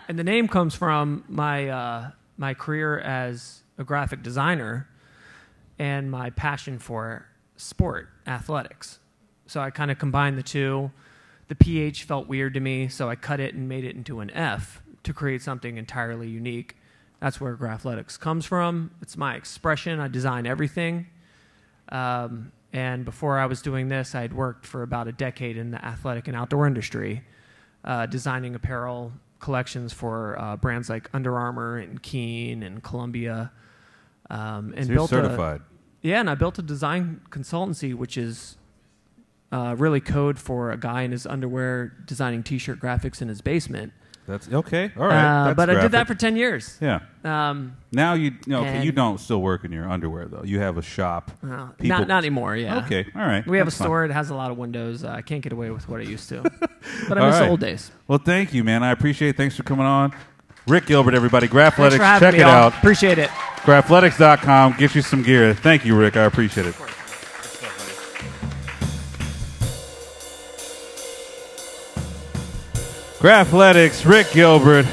And the name comes from my career as a graphic designer and my passion for sport, athletics. So I kind of combined the two. The PH felt weird to me, so I cut it and made it into an F to create something entirely unique. That's where Graphletics comes from. It's my expression. I design everything. And before I was doing this, I had worked for about a decade in the athletic and outdoor industry, designing apparel collections for brands like Under Armour and Keen and Columbia. And so you're certified. And I built a design consultancy, which is really code for a guy in his underwear designing T-shirt graphics in his basement. That's okay. All right. But graphic. I did that for 10 years. Yeah. Now you don't still work in your underwear though. You have a shop. Not anymore. Yeah. Okay. All right. We have a store. It has a lot of windows. I can't get away with what I used to. But I miss the old days. Well, thank you, man. I appreciate it. Thanks for coming on. Rick Gilbert, everybody. Graphletics. Check it out. Appreciate it. Graphletics.com. Get you some gear. Thank you, Rick. I appreciate it. Graphletics, Rick Gilbert.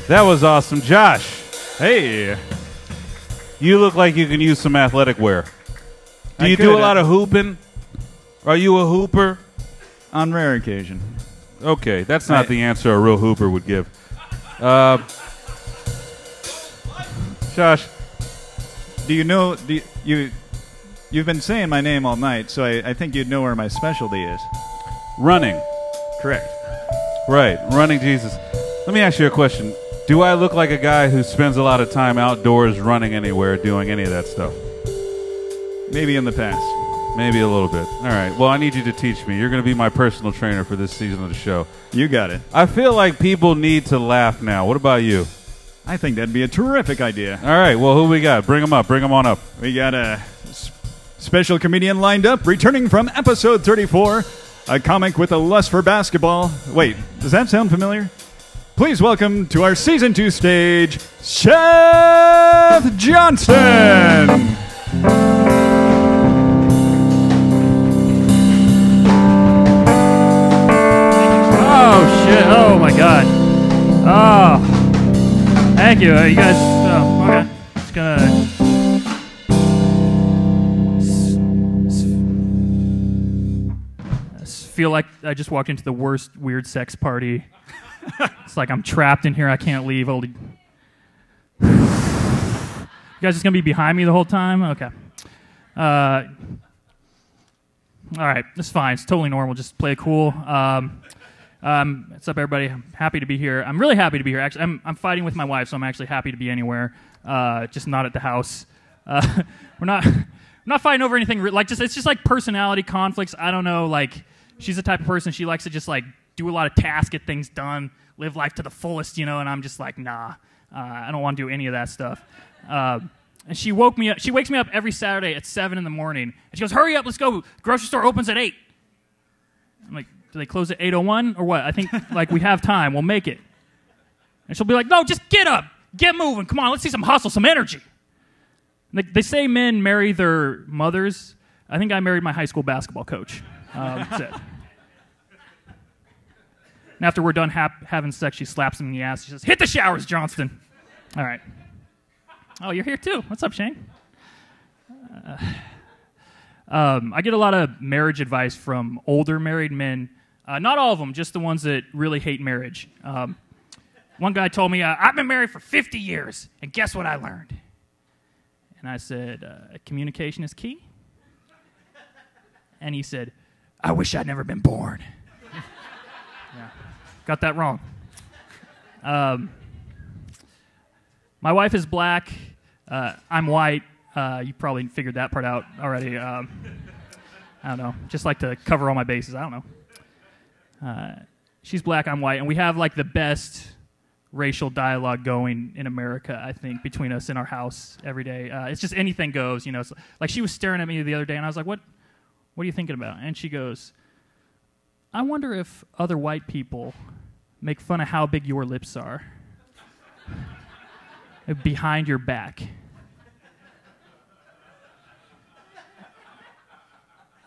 That was awesome. Josh, hey. You look like you can use some athletic wear. Do you do a lot of hooping? Are you a hooper? On rare occasion. Okay, that's not the answer a real hooper would give. Josh, you've been saying my name all night, so I think you'd know where my specialty is. Running. Correct. Right, running Jesus. Let me ask you a question. Do I look like a guy who spends a lot of time outdoors running anywhere, doing any of that stuff? Maybe in the past. Maybe a little bit. All right. Well, I need you to teach me. You're going to be my personal trainer for this season of the show. You got it. I feel like people need to laugh now. What about you? I think that'd be a terrific idea. All right. Well, who we got? Bring them up. Bring them on up. We got a special comedian lined up, returning from episode 34. A comic with a lust for basketball. Wait, does that sound familiar? Please welcome to our Season 2 stage, Chef Johnson! Oh, shit. Oh, my God. Oh. Thank you. You guys... Oh, okay. Just gonna... feel like I just walked into the worst weird sex party. It's like I'm trapped in here. I can't leave. You guys just going to be behind me the whole time? Okay. All right. It's fine. It's totally normal. Just play it cool. What's up, everybody? I'm happy to be here. I'm really happy to be here. Actually, I'm fighting with my wife, so I'm actually happy to be anywhere, just not at the house. We're not fighting over anything. It's just like personality conflicts. I don't know, like... She's the type of person, she likes to just like do a lot of tasks, get things done, live life to the fullest, and I'm just like, nah, I don't want to do any of that stuff. And she wakes me up every Saturday at 7 in the morning, and she goes, hurry up, let's go, grocery store opens at 8. I'm like, Do they close at 8:01 or what? I think like we have time. We'll make it. And she'll be like, no, just get up. Get moving. Come on, let's see some hustle, some energy. They say men marry their mothers. I think I married my high school basketball coach. That's it. And after we're done having sex, she slaps him in the ass. She says, hit the showers, Johnston. All right. Oh, you're here too. What's up, Shane? I get a lot of marriage advice from older married men. Not all of them, just the ones that really hate marriage. One guy told me, I've been married for 50 years, and guess what I learned? And I said, communication is key. And he said, I wish I'd never been born. Yeah, got that wrong. My wife is black. I'm white. You probably figured that part out already. I don't know. Just like to cover all my bases. I don't know. She's black. I'm white. And we have like the best racial dialogue going in America, I think, between us in our house every day. It's just anything goes, you know. It's like she was staring at me the other day, and I was like, what are you thinking about? And she goes, I wonder if other white people make fun of how big your lips are behind your back.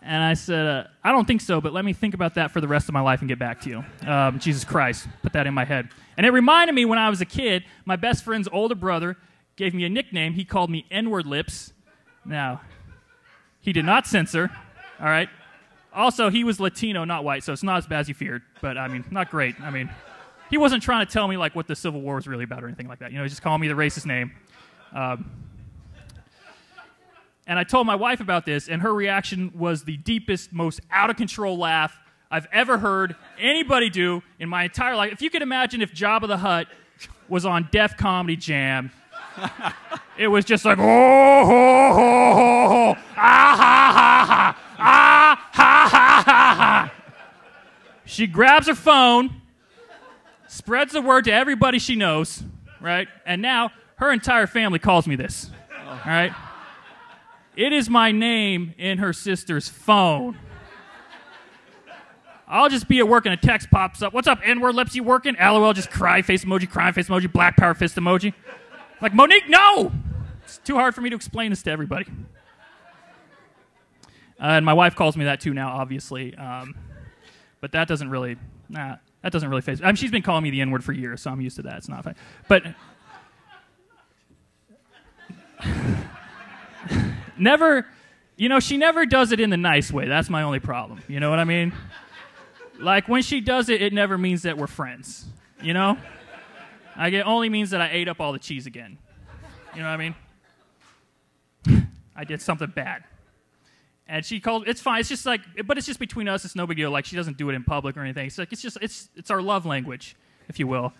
And I said, I don't think so, but let me think about that for the rest of my life and get back to you. Jesus Christ, put that in my head. And it reminded me when I was a kid, my best friend's older brother gave me a nickname. He called me N-word lips. Now, he did not censor, all right? Also, he was Latino, not white, so it's not as bad as you feared. But, I mean, not great. I mean, he wasn't trying to tell me, like, what the Civil War was really about or anything like that. You know, he just called me the racist name. And I told my wife about this, and her reaction was the deepest, most out-of-control laugh I've ever heard anybody do in my entire life. If you could imagine if Jabba the Hutt was on Def Comedy Jam, it was just like, oh, ho, ho, ho, ho, ah, ha, ha, ha, ah, ha, ha, ha, ha. She grabs her phone, spreads the word to everybody she knows, right? And now her entire family calls me this, all right? It is my name in her sister's phone. I'll just be at work and a text pops up. What's up, N-word lips, you working? LOL, just cry face emoji, black power fist emoji. Like, Monique, no! It's too hard for me to explain this to everybody. And my wife calls me that too now, obviously. But that doesn't really faze me. I mean, she's been calling me the N-word for years, so I'm used to that. It's not fine. But never, you know, she never does it in the nice way. That's my only problem. You know what I mean? Like, when she does it, it never means that we're friends. You know? Like, it only means that I ate up all the cheese again. You know what I mean? I did something bad. And she called, it's fine, it's just like, but it's just between us, it's no big deal. Like, she doesn't do it in public or anything. It's like, it's our love language, if you will.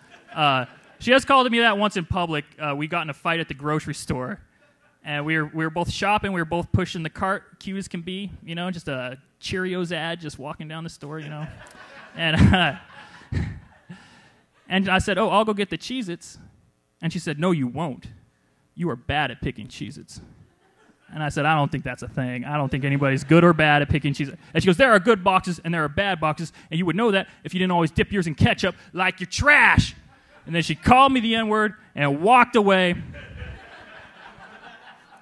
She has called me that once in public. We got in a fight at the grocery store. And we were both shopping. We were both pushing the cart, cute as can be. You know, just a Cheerios ad, just walking down the store. You know, and I said, "Oh, I'll go get the Cheez-Its," and she said, "No, you won't. You are bad at picking Cheez-Its." And I said, "I don't think that's a thing. I don't think anybody's good or bad at picking Cheez-Its." And she goes, "There are good boxes and there are bad boxes, and you would know that if you didn't always dip yours in ketchup like your trash." And then she called me the N-word and walked away.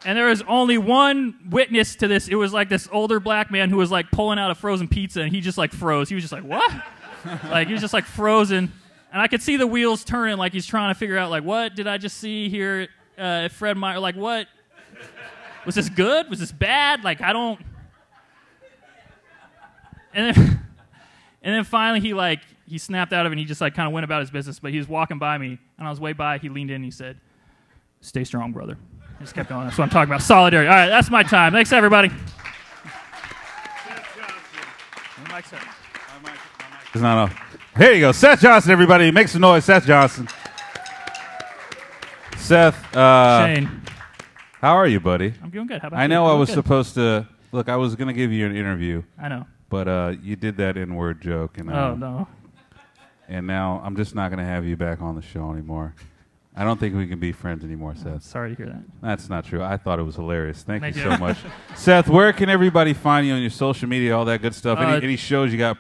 And there was only one witness to this. It was like this older black man who was like pulling out a frozen pizza, and he just like froze. He was just like, what? Like, he was just like frozen. And I could see the wheels turning, like he's trying to figure out, like, what did I just see here at Fred Meyer? Like, what? Was this good? Was this bad? Like, I don't. And then finally he snapped out of it, and he just like kind of went about his business. But he was walking by me, and I was way by. He leaned in and he said, "Stay strong, brother." I just kept going. That's what I'm talking about. Solidarity. All right, that's my time. Thanks, everybody. It's not off. Here you go. Seth Johnson, everybody. Make some noise. Seth Johnson. Seth. Shane. How are you, buddy? I'm doing good. How about you? I know I was good. supposed to. Look, I was going to give you an interview. I know. But you did that N-word joke. And, oh, no. And now I'm just not going to have you back on the show anymore. I don't think we can be friends anymore, Seth. Sorry to hear that. That's not true. I thought it was hilarious. Thank you so much. Seth, where can everybody find you on your social media, all that good stuff? Any shows you got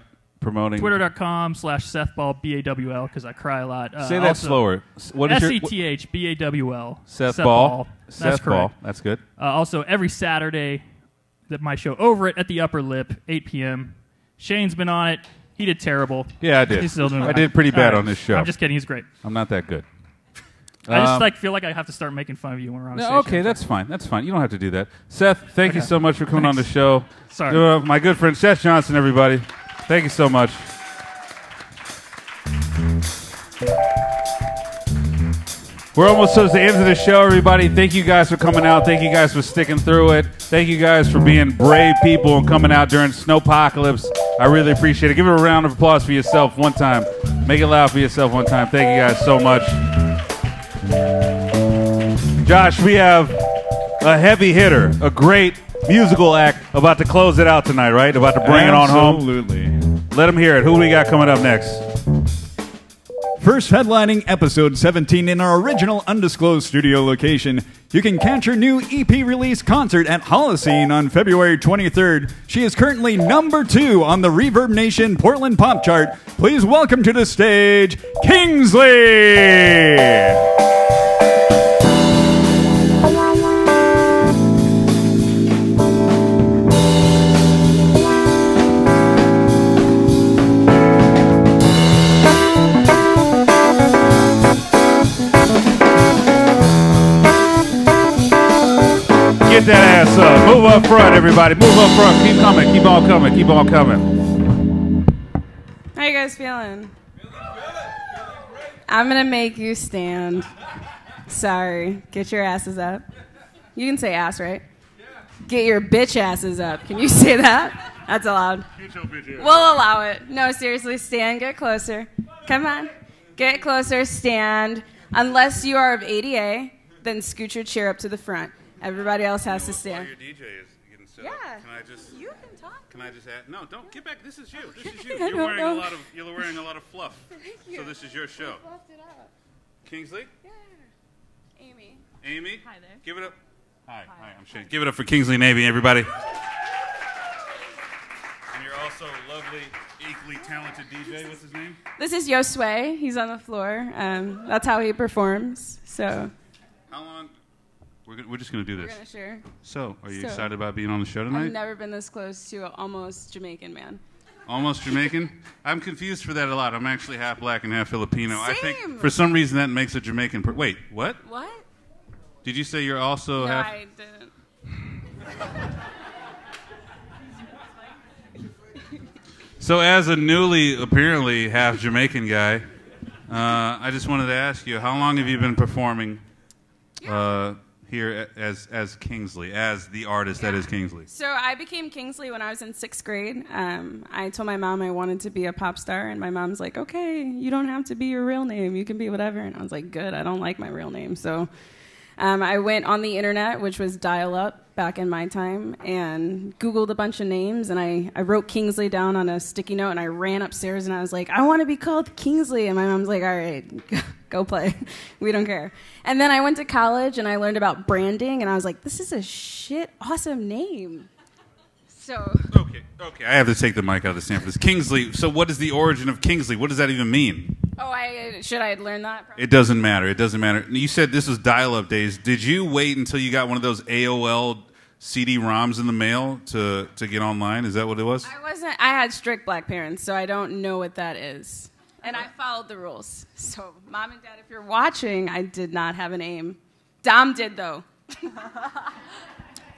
promoting. Twitter.com/SethBall, BAWL, because I cry a lot. Say that slower. What is your SETHBAWL? Seth Ball. That's Seth correct. Ball. That's good. Also, every Saturday, my show over at the Upper Lip, 8 p.m. Shane's been on it. He did terrible. Yeah, I did. He's still doing I did pretty bad on this show. I'm just kidding. He's great. I'm not that good. I just feel like I have to start making fun of you when we're on stage. Okay, that's fine. That's fine. You don't have to do that. Seth, thank you so much for coming on the show. Sorry. My good friend Seth Johnson, everybody. Thank you so much. We're almost to the end of the show, everybody. Thank you guys for coming out. Thank you guys for sticking through it. Thank you guys for being brave people and coming out during Snowpocalypse. I really appreciate it. Give it a round of applause for yourself one time. Make it loud for yourself one time. Thank you guys so much. Josh, we have a heavy hitter, a great musical act about to close it out tonight, right? About to bring it on home. Absolutely. Let them hear it. Who do we got coming up next? First headlining episode 17 in our original undisclosed studio location. You can catch her new EP release concert at Holocene on February 23rd. She is currently number 2 on the Reverb Nation Portland Pop Chart. Please welcome to the stage, Kingsley! Get that ass up. Move up front, everybody. Move up front. Keep coming. Keep on coming. Keep on coming. How you guys feeling? I'm going to make you stand. Sorry. Get your asses up. You can say ass, right? Get your bitch asses up. Can you say that? That's allowed. We'll allow it. No, seriously, stand. Get closer. Come on. Get closer. Stand. Unless you are of ADA, then scoot your chair up to the front. Everybody else has to stand. Your DJ is getting set Yeah. up. Can I just? You can talk. Can I just add? No, don't get back. This is you. This is you. I You're don't wearing know. You're wearing a lot of fluff. Thank you. So this is your show. Fluffed it up. Kingsley. Yeah. Amy. Amy. Hi there. Give it up. Hi. I'm Shane. Give it up for Kingsley Navy, everybody. And you're also a lovely, equally talented DJ. What's his name? This is Yosue. He's on the floor. That's how he performs. So How long? We're just going to do we're this. going to share. So, are you So- excited about being on the show I've tonight? never been this close to an almost Jamaican man. Almost Jamaican? I'm confused for that a lot. I'm actually half black and half Filipino. I think Same. for some reason that makes a Jamaican. Wait, what? What? Did you say you're also No, half? I didn't. So, as a newly, apparently, half Jamaican guy, I just wanted to ask you, how long have you been performing here as Kingsley, as the artist that is Kingsley? So I became Kingsley when I was in 6th grade. I told my mom I wanted to be a pop star, and my mom's like, okay, you don't have to be your real name. You can be whatever. And I was like, good, I don't like my real name. So I went on the internet, which was dial-up back in my time, and Googled a bunch of names, and I wrote Kingsley down on a sticky note, and I ran upstairs, and I was like, I want to be called Kingsley. And my mom's like, all right, go play. We don't care. And then I went to college, and I learned about branding, and I was like, this is a awesome name. So Okay. I have to take the mic out of the stand for this. Kingsley. So, what is the origin of Kingsley? What does that even mean? should I learn that? It doesn't matter. It doesn't matter. You said this was dial-up days. Did you wait until you got one of those AOL CD-ROMs in the mail to get online? Is that what it was? I had strict black parents, so I don't know what that is. And I followed the rules. So, Mom and Dad, if you're watching, I did not have an aim. Dom did, though.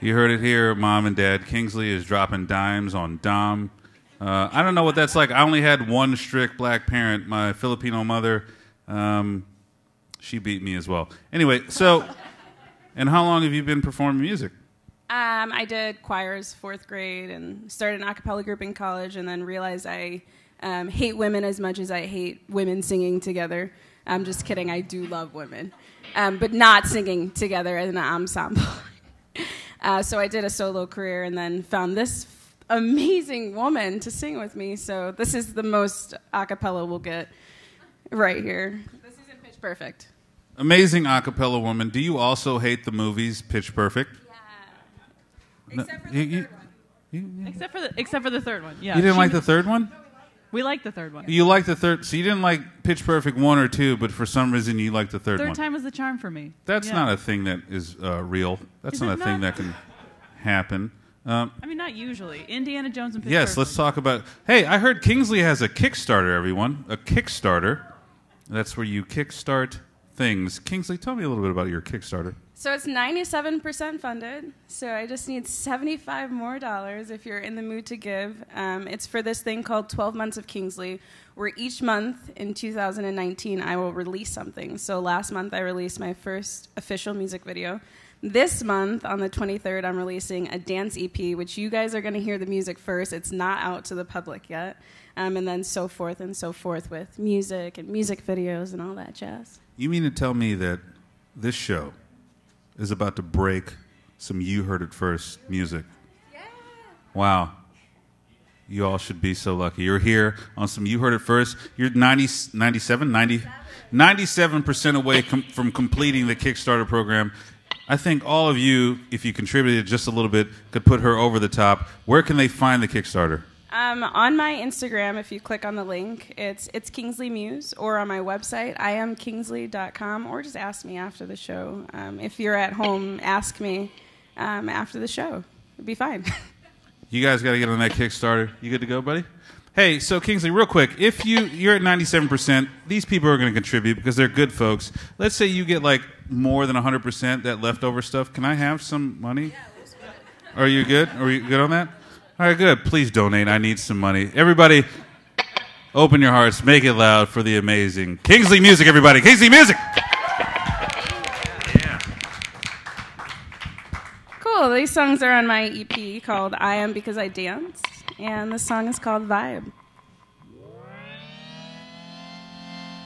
You heard it here, Mom and Dad. Kingsley is dropping dimes on Dom. I don't know what that's like. I only had one strict black parent. My Filipino mother, she beat me as well. Anyway, so, and how long have you been performing music? I did choirs 4th grade and started an a cappella group in college, and then realized I hate women as much as I hate women singing together. I'm just kidding. I do love women, but not singing together in an ensemble. So I did a solo career and then found this amazing woman to sing with me. So this is the most a cappella we'll get right here. This isn't Pitch Perfect. Amazing a cappella woman. Do you also hate the movies Pitch Perfect? Yeah. Except for the third one. Except for the third one. Yeah. You didn't like the third one? We like the third one. You like the third, so you didn't like Pitch Perfect 1 or 2, but for some reason you like the third one. Third time was the charm for me. That's not a thing that is real. That's not a thing that can happen. I mean, not usually. Indiana Jones and Pitch Yes, Perfect. let's talk about... Hey, I heard Kingsley has a Kickstarter, everyone. A Kickstarter. That's where you kickstart things. Kingsley, tell me a little bit about your Kickstarter. So it's 97% funded. So I just need $75 more if you're in the mood to give. It's for this thing called 12 Months of Kingsley, where each month in 2019 I will release something. So last month I released my first official music video. This month, on the 23rd, I'm releasing a dance EP, which you guys are going to hear the music first. It's not out to the public yet. And then so forth with music and music videos and all that jazz. You mean to tell me that this show is about to break some You Heard It First music? Yeah. Wow. You all should be so lucky. You're here on some You Heard It First. You're 97% away from completing the Kickstarter program. I think all of you, if you contributed just a little bit, could put her over the top. Where can they find the Kickstarter? On my Instagram, if you click on the link, it's Kingsley Muse, or on my website, iamkingsley.com, or just ask me after the show. If you're at home, ask me after the show. It'd be fine. You guys got to get on that Kickstarter. You good to go, buddy? Hey, so Kingsley, real quick, if you're at 97%, these people are going to contribute because they're good folks. Let's say you get like more than 100%, that leftover stuff. Can I have some money? Yeah, it was good. Are you good? Are you good on that? All right, good. Please donate. I need some money. Everybody, open your hearts. Make it loud for the amazing Kingsley Music, everybody. Kingsley Music! Yeah. Cool. These songs are on my EP called I Am Because I Dance, and the song is called Vibe.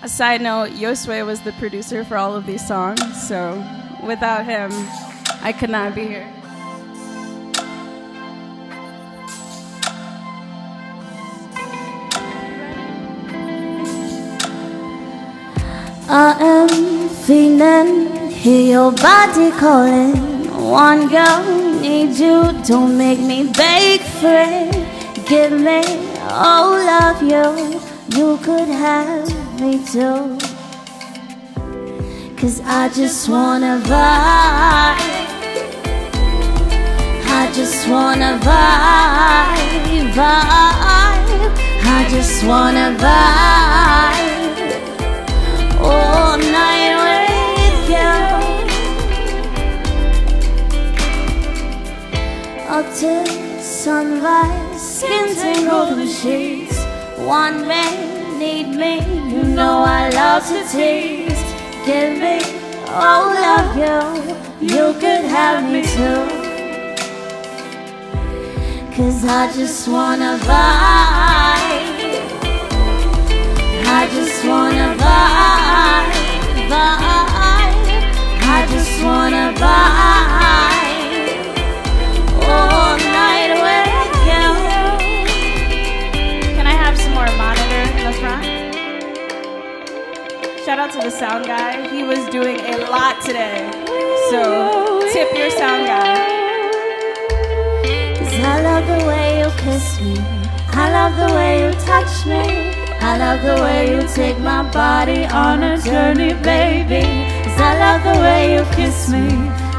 A side note, Josue was the producer for all of these songs, so without him, I could not be here. I am feeling, hear your body calling. One girl, need you, don't make me beg for it. Give me all of you, you could have me too. 'Cause I just wanna vibe, I just wanna vibe, vibe, I just wanna vibe. All night with you, up to sunrise, skin tangled in sheets. One man, need me, you know I love to tease. Give me all of you, you could have me too. 'Cause I just wanna vibe, I just wanna vibe, vibe, I just wanna vibe, all night with you. Can I have some more monitor in the front? Shout out to the sound guy. He was doing a lot today. So tip your sound guy. 'Cause I love the way you kiss me, I love the way you touch me, I love the way you take my body on a journey, baby. 'Cause I love the way you kiss me,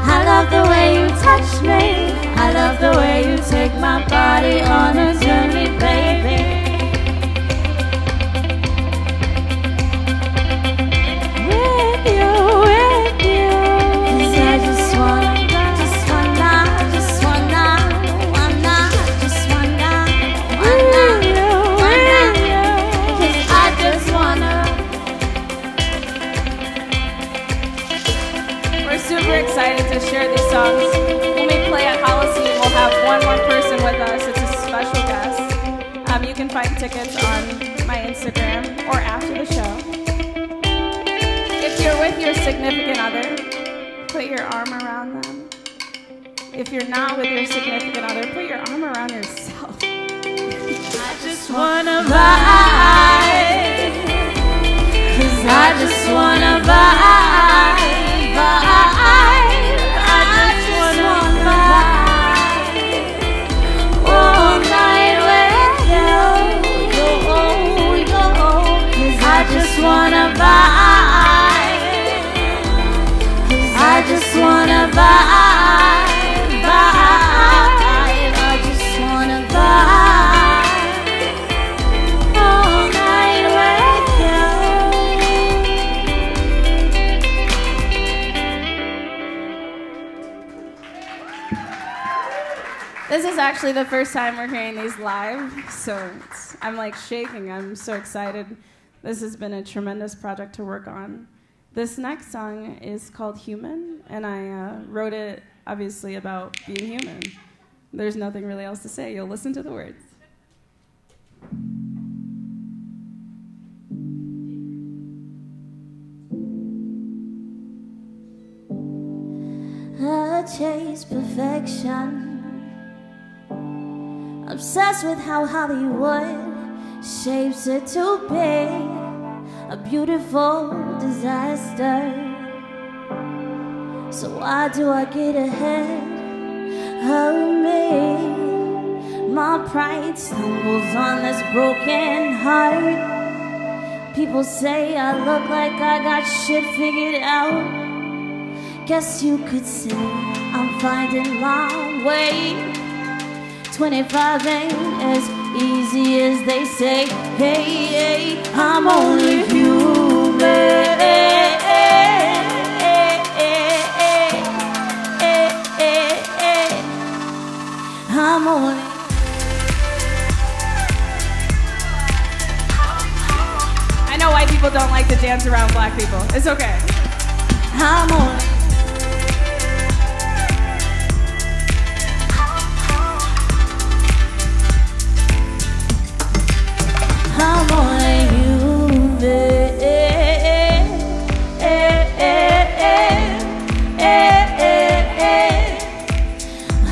I love the way you touch me, I love the way you take my body on a journey, baby. With you, 'cause I just wanna, just wanna, just wanna, just wanna, We're super excited to share these songs. When we play at Holocene, we'll have one more person with us. It's a special guest. You can find tickets on my Instagram or after the show. If you're with your significant other, put your arm around them. If you're not with your significant other, put your arm around yourself. I just wanna vibe, 'cause I just wanna vibe, vibe, I just wanna vibe, all night with you, actually the first time we're hearing these live, so I'm like shaking. I'm so excited. This has been a tremendous project to work on. This next song is called Human, and I wrote it obviously about being human. There's nothing really else to say. You'll listen to the words. I chase perfection, obsessed with how Hollywood shapes it to be a beautiful disaster. So why do I get ahead of me? My pride stumbles on this broken heart. People say I look like I got shit figured out. Guess you could say I'm finding my way. 25 ain't as easy as they say. Hey, hey, I'm only human. I'm only. I know white people don't like to dance around black people. It's okay. I'm only. I'm only human.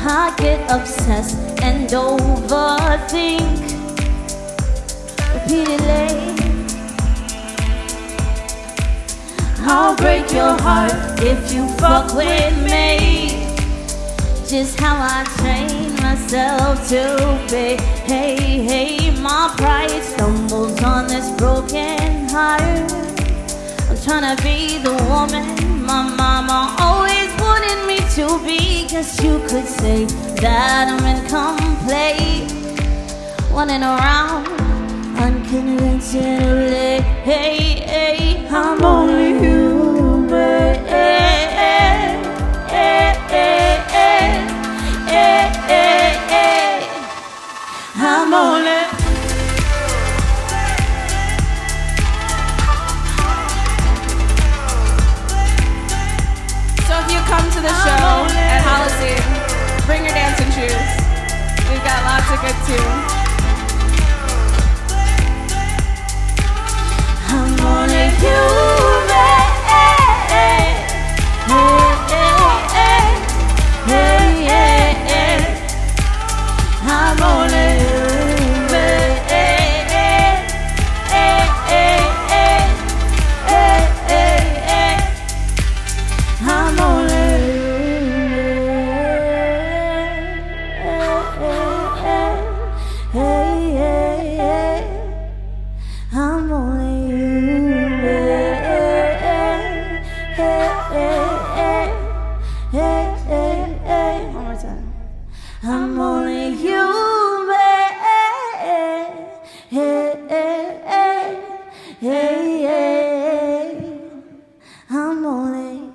I get obsessed and overthink repeatedly. I'll break your heart if you fuck with me. Just how I train myself to be. Hey, hey, my pride stumbles on this broken heart. I'm trying to be the woman my mama always wanted me to be. Guess you could say that I'm incomplete, running around unconventionally. Hey, hey, I'm only human. I'm only. So if you come to the show at Holocene, bring your dancing shoes. We've got lots of good tunes. I'm only human. I'm only human. I'm only I'm only one more time. I'm only human. I'm only.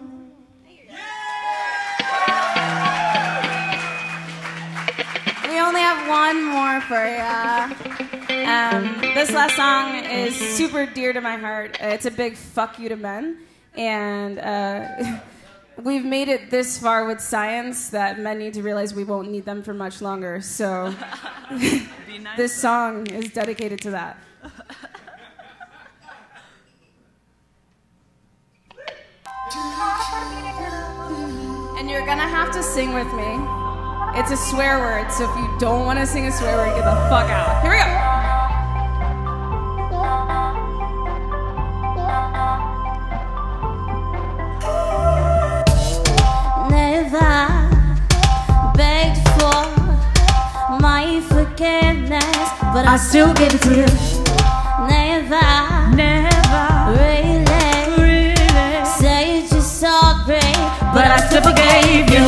We only have one more for ya. This last song is super dear to my heart. It's a big fuck you to men. And we've made it this far with science that men need to realize we won't need them for much longer. So this song is dedicated to that. And you're gonna have to sing with me. It's a swear word, so if you don't want to sing a swear word, get the fuck out. Here we go. Never begged for my forgiveness, but I still give it to you. Never really said you're sorry, but I still forgave you.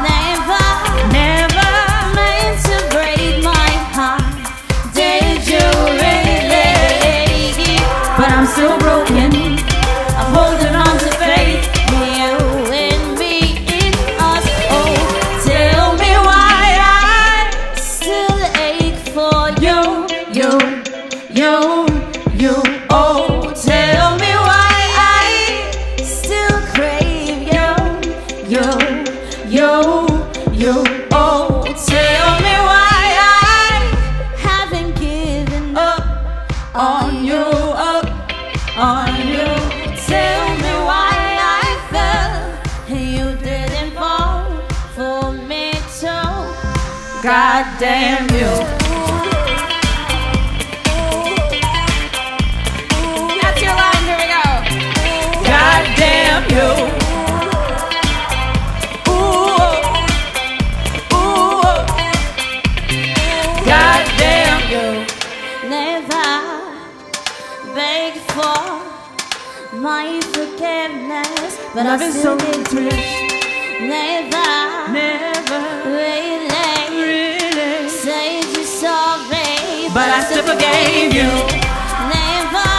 Never meant to break my heart. Did you really? But I'm still broken. I'm holding on to faith. You and me in us. Oh, tell me why I Oh, tell me why I still crave you. Oh, tell me why I haven't given up on you. Tell me why I fell and you didn't fall for me too. God damn you. That's your line, here we go. God damn you. God damn you. Never beg for my forgiveness, but Love I is still so need to. Never really said you're sorry, but I still forgave you. Never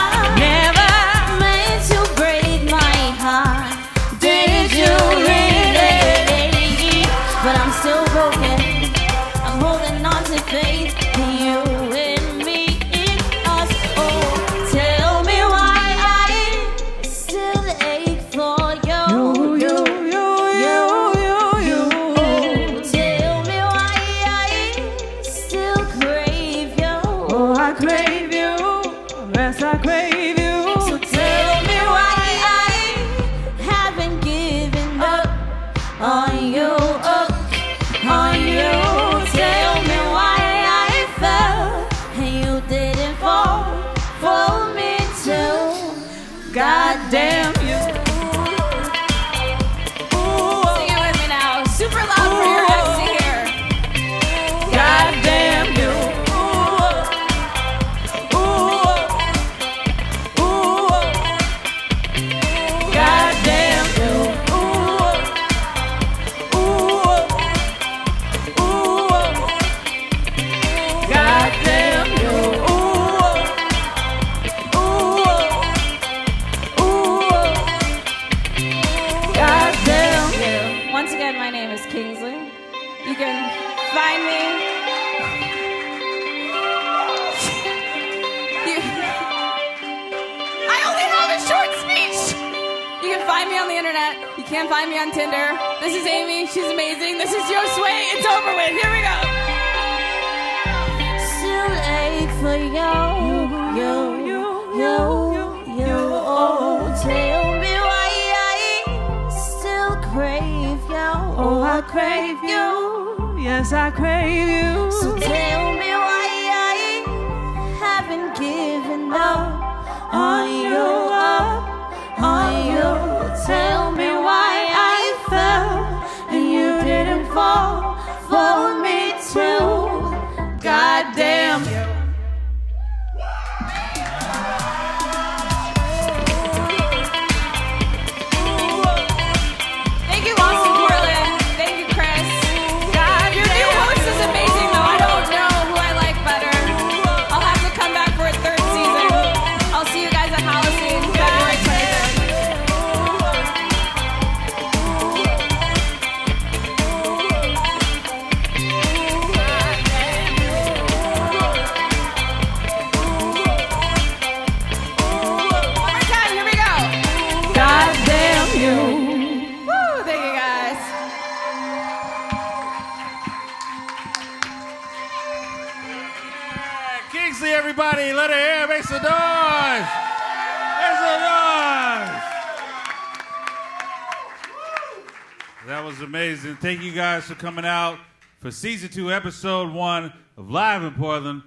meant to break my heart. Did you really? But I'm still broken. I'm holding on to faith in you and me in us. Oh, tell me why I still ache for you. Oh, tell me why I still crave you. Oh, I crave you. Yes, I crave you. So tell me why I haven't given up on you. Tell me why I fell and you didn't fall for me too. God damn you. Sing it with me now, super loud for your MC here. God damn you. God damn you. God damn you. God damn you. Once again, my name is Kingsley. You can find me. I only have a short speech. You can find me on the internet. You can't find me on Tinder. This is Amy. She's amazing. This is Josue. It's over with. Here we go. Still ache for you. Oh, tell me why I still crave you. Oh, I crave you. Yes, I crave you. So tell me why I haven't given up on you. Tell me why I fell and you didn't fall for me too. God damn you. Thank you, LostNportland. Thank you, Chris. God, your new host is amazing, though. I don't know who I like better. I'll have to come back for a third season. I'll see you guys at Holocene, February 23rd. One more time, here we go. God damn you. Woo, thank you guys. Kingsley, everybody, let her hear. Make some noise. Make some noise. That was amazing. Thank you guys for coming out for season 2, episode 1 of Live in Portland.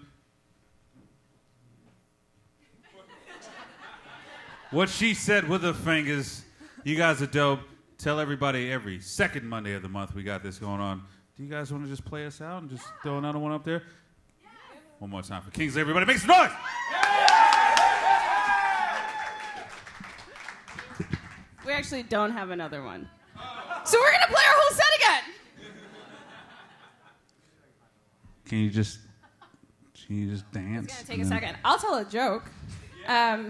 What she said with her fingers. You guys are dope. Tell everybody every second Monday of the month we got this going on. Do you guys want to just play us out and just throw another one up there? One more time for Kingsley, everybody. Make some noise! We actually don't have another one. So we're going to play our whole set again. Can you just dance? It's going to take a second. I'll tell a joke.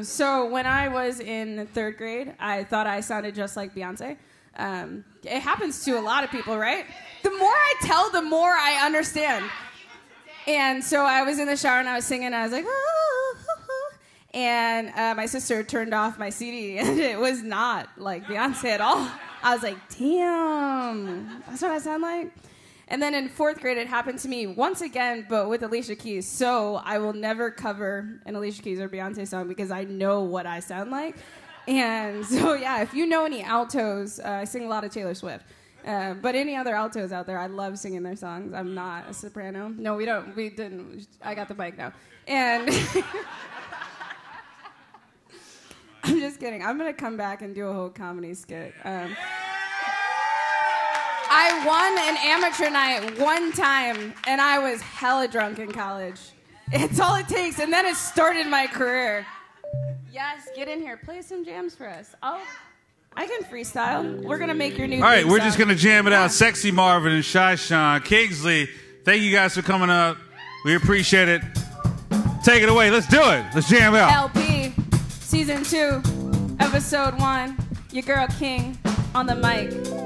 So when I was in 3rd grade, I thought I sounded just like Beyonce. It happens to a lot of people, right? The more I tell, the more I understand. And so I was in the shower and I was singing. And I was like, oh, And my sister turned off my CD, and it was not like Beyonce at all. I was like, damn, that's what I sound like? And then in 4th grade, it happened to me once again, but with Alicia Keys. So I will never cover an Alicia Keys or Beyonce song because I know what I sound like. And so, yeah, if you know any altos, I sing a lot of Taylor Swift. But any other altos out there, I love singing their songs. I'm not a soprano. No, we don't. We didn't. I got the mic now. And I'm just kidding. I'm going to come back and do a whole comedy skit. I won an amateur night one time, and I was hella drunk in college. It's all it takes, and then it started my career. Yes, get in here. Play some jams for us. I can freestyle. We're going to make your new All right, we're song. just going to jam it out. Sexy Marvin and Shy Sean. Kingsley, thank you guys for coming up. We appreciate it. Take it away. Let's do it. Let's jam it out. LP, Season 2, Episode 1. Your girl King on the mic.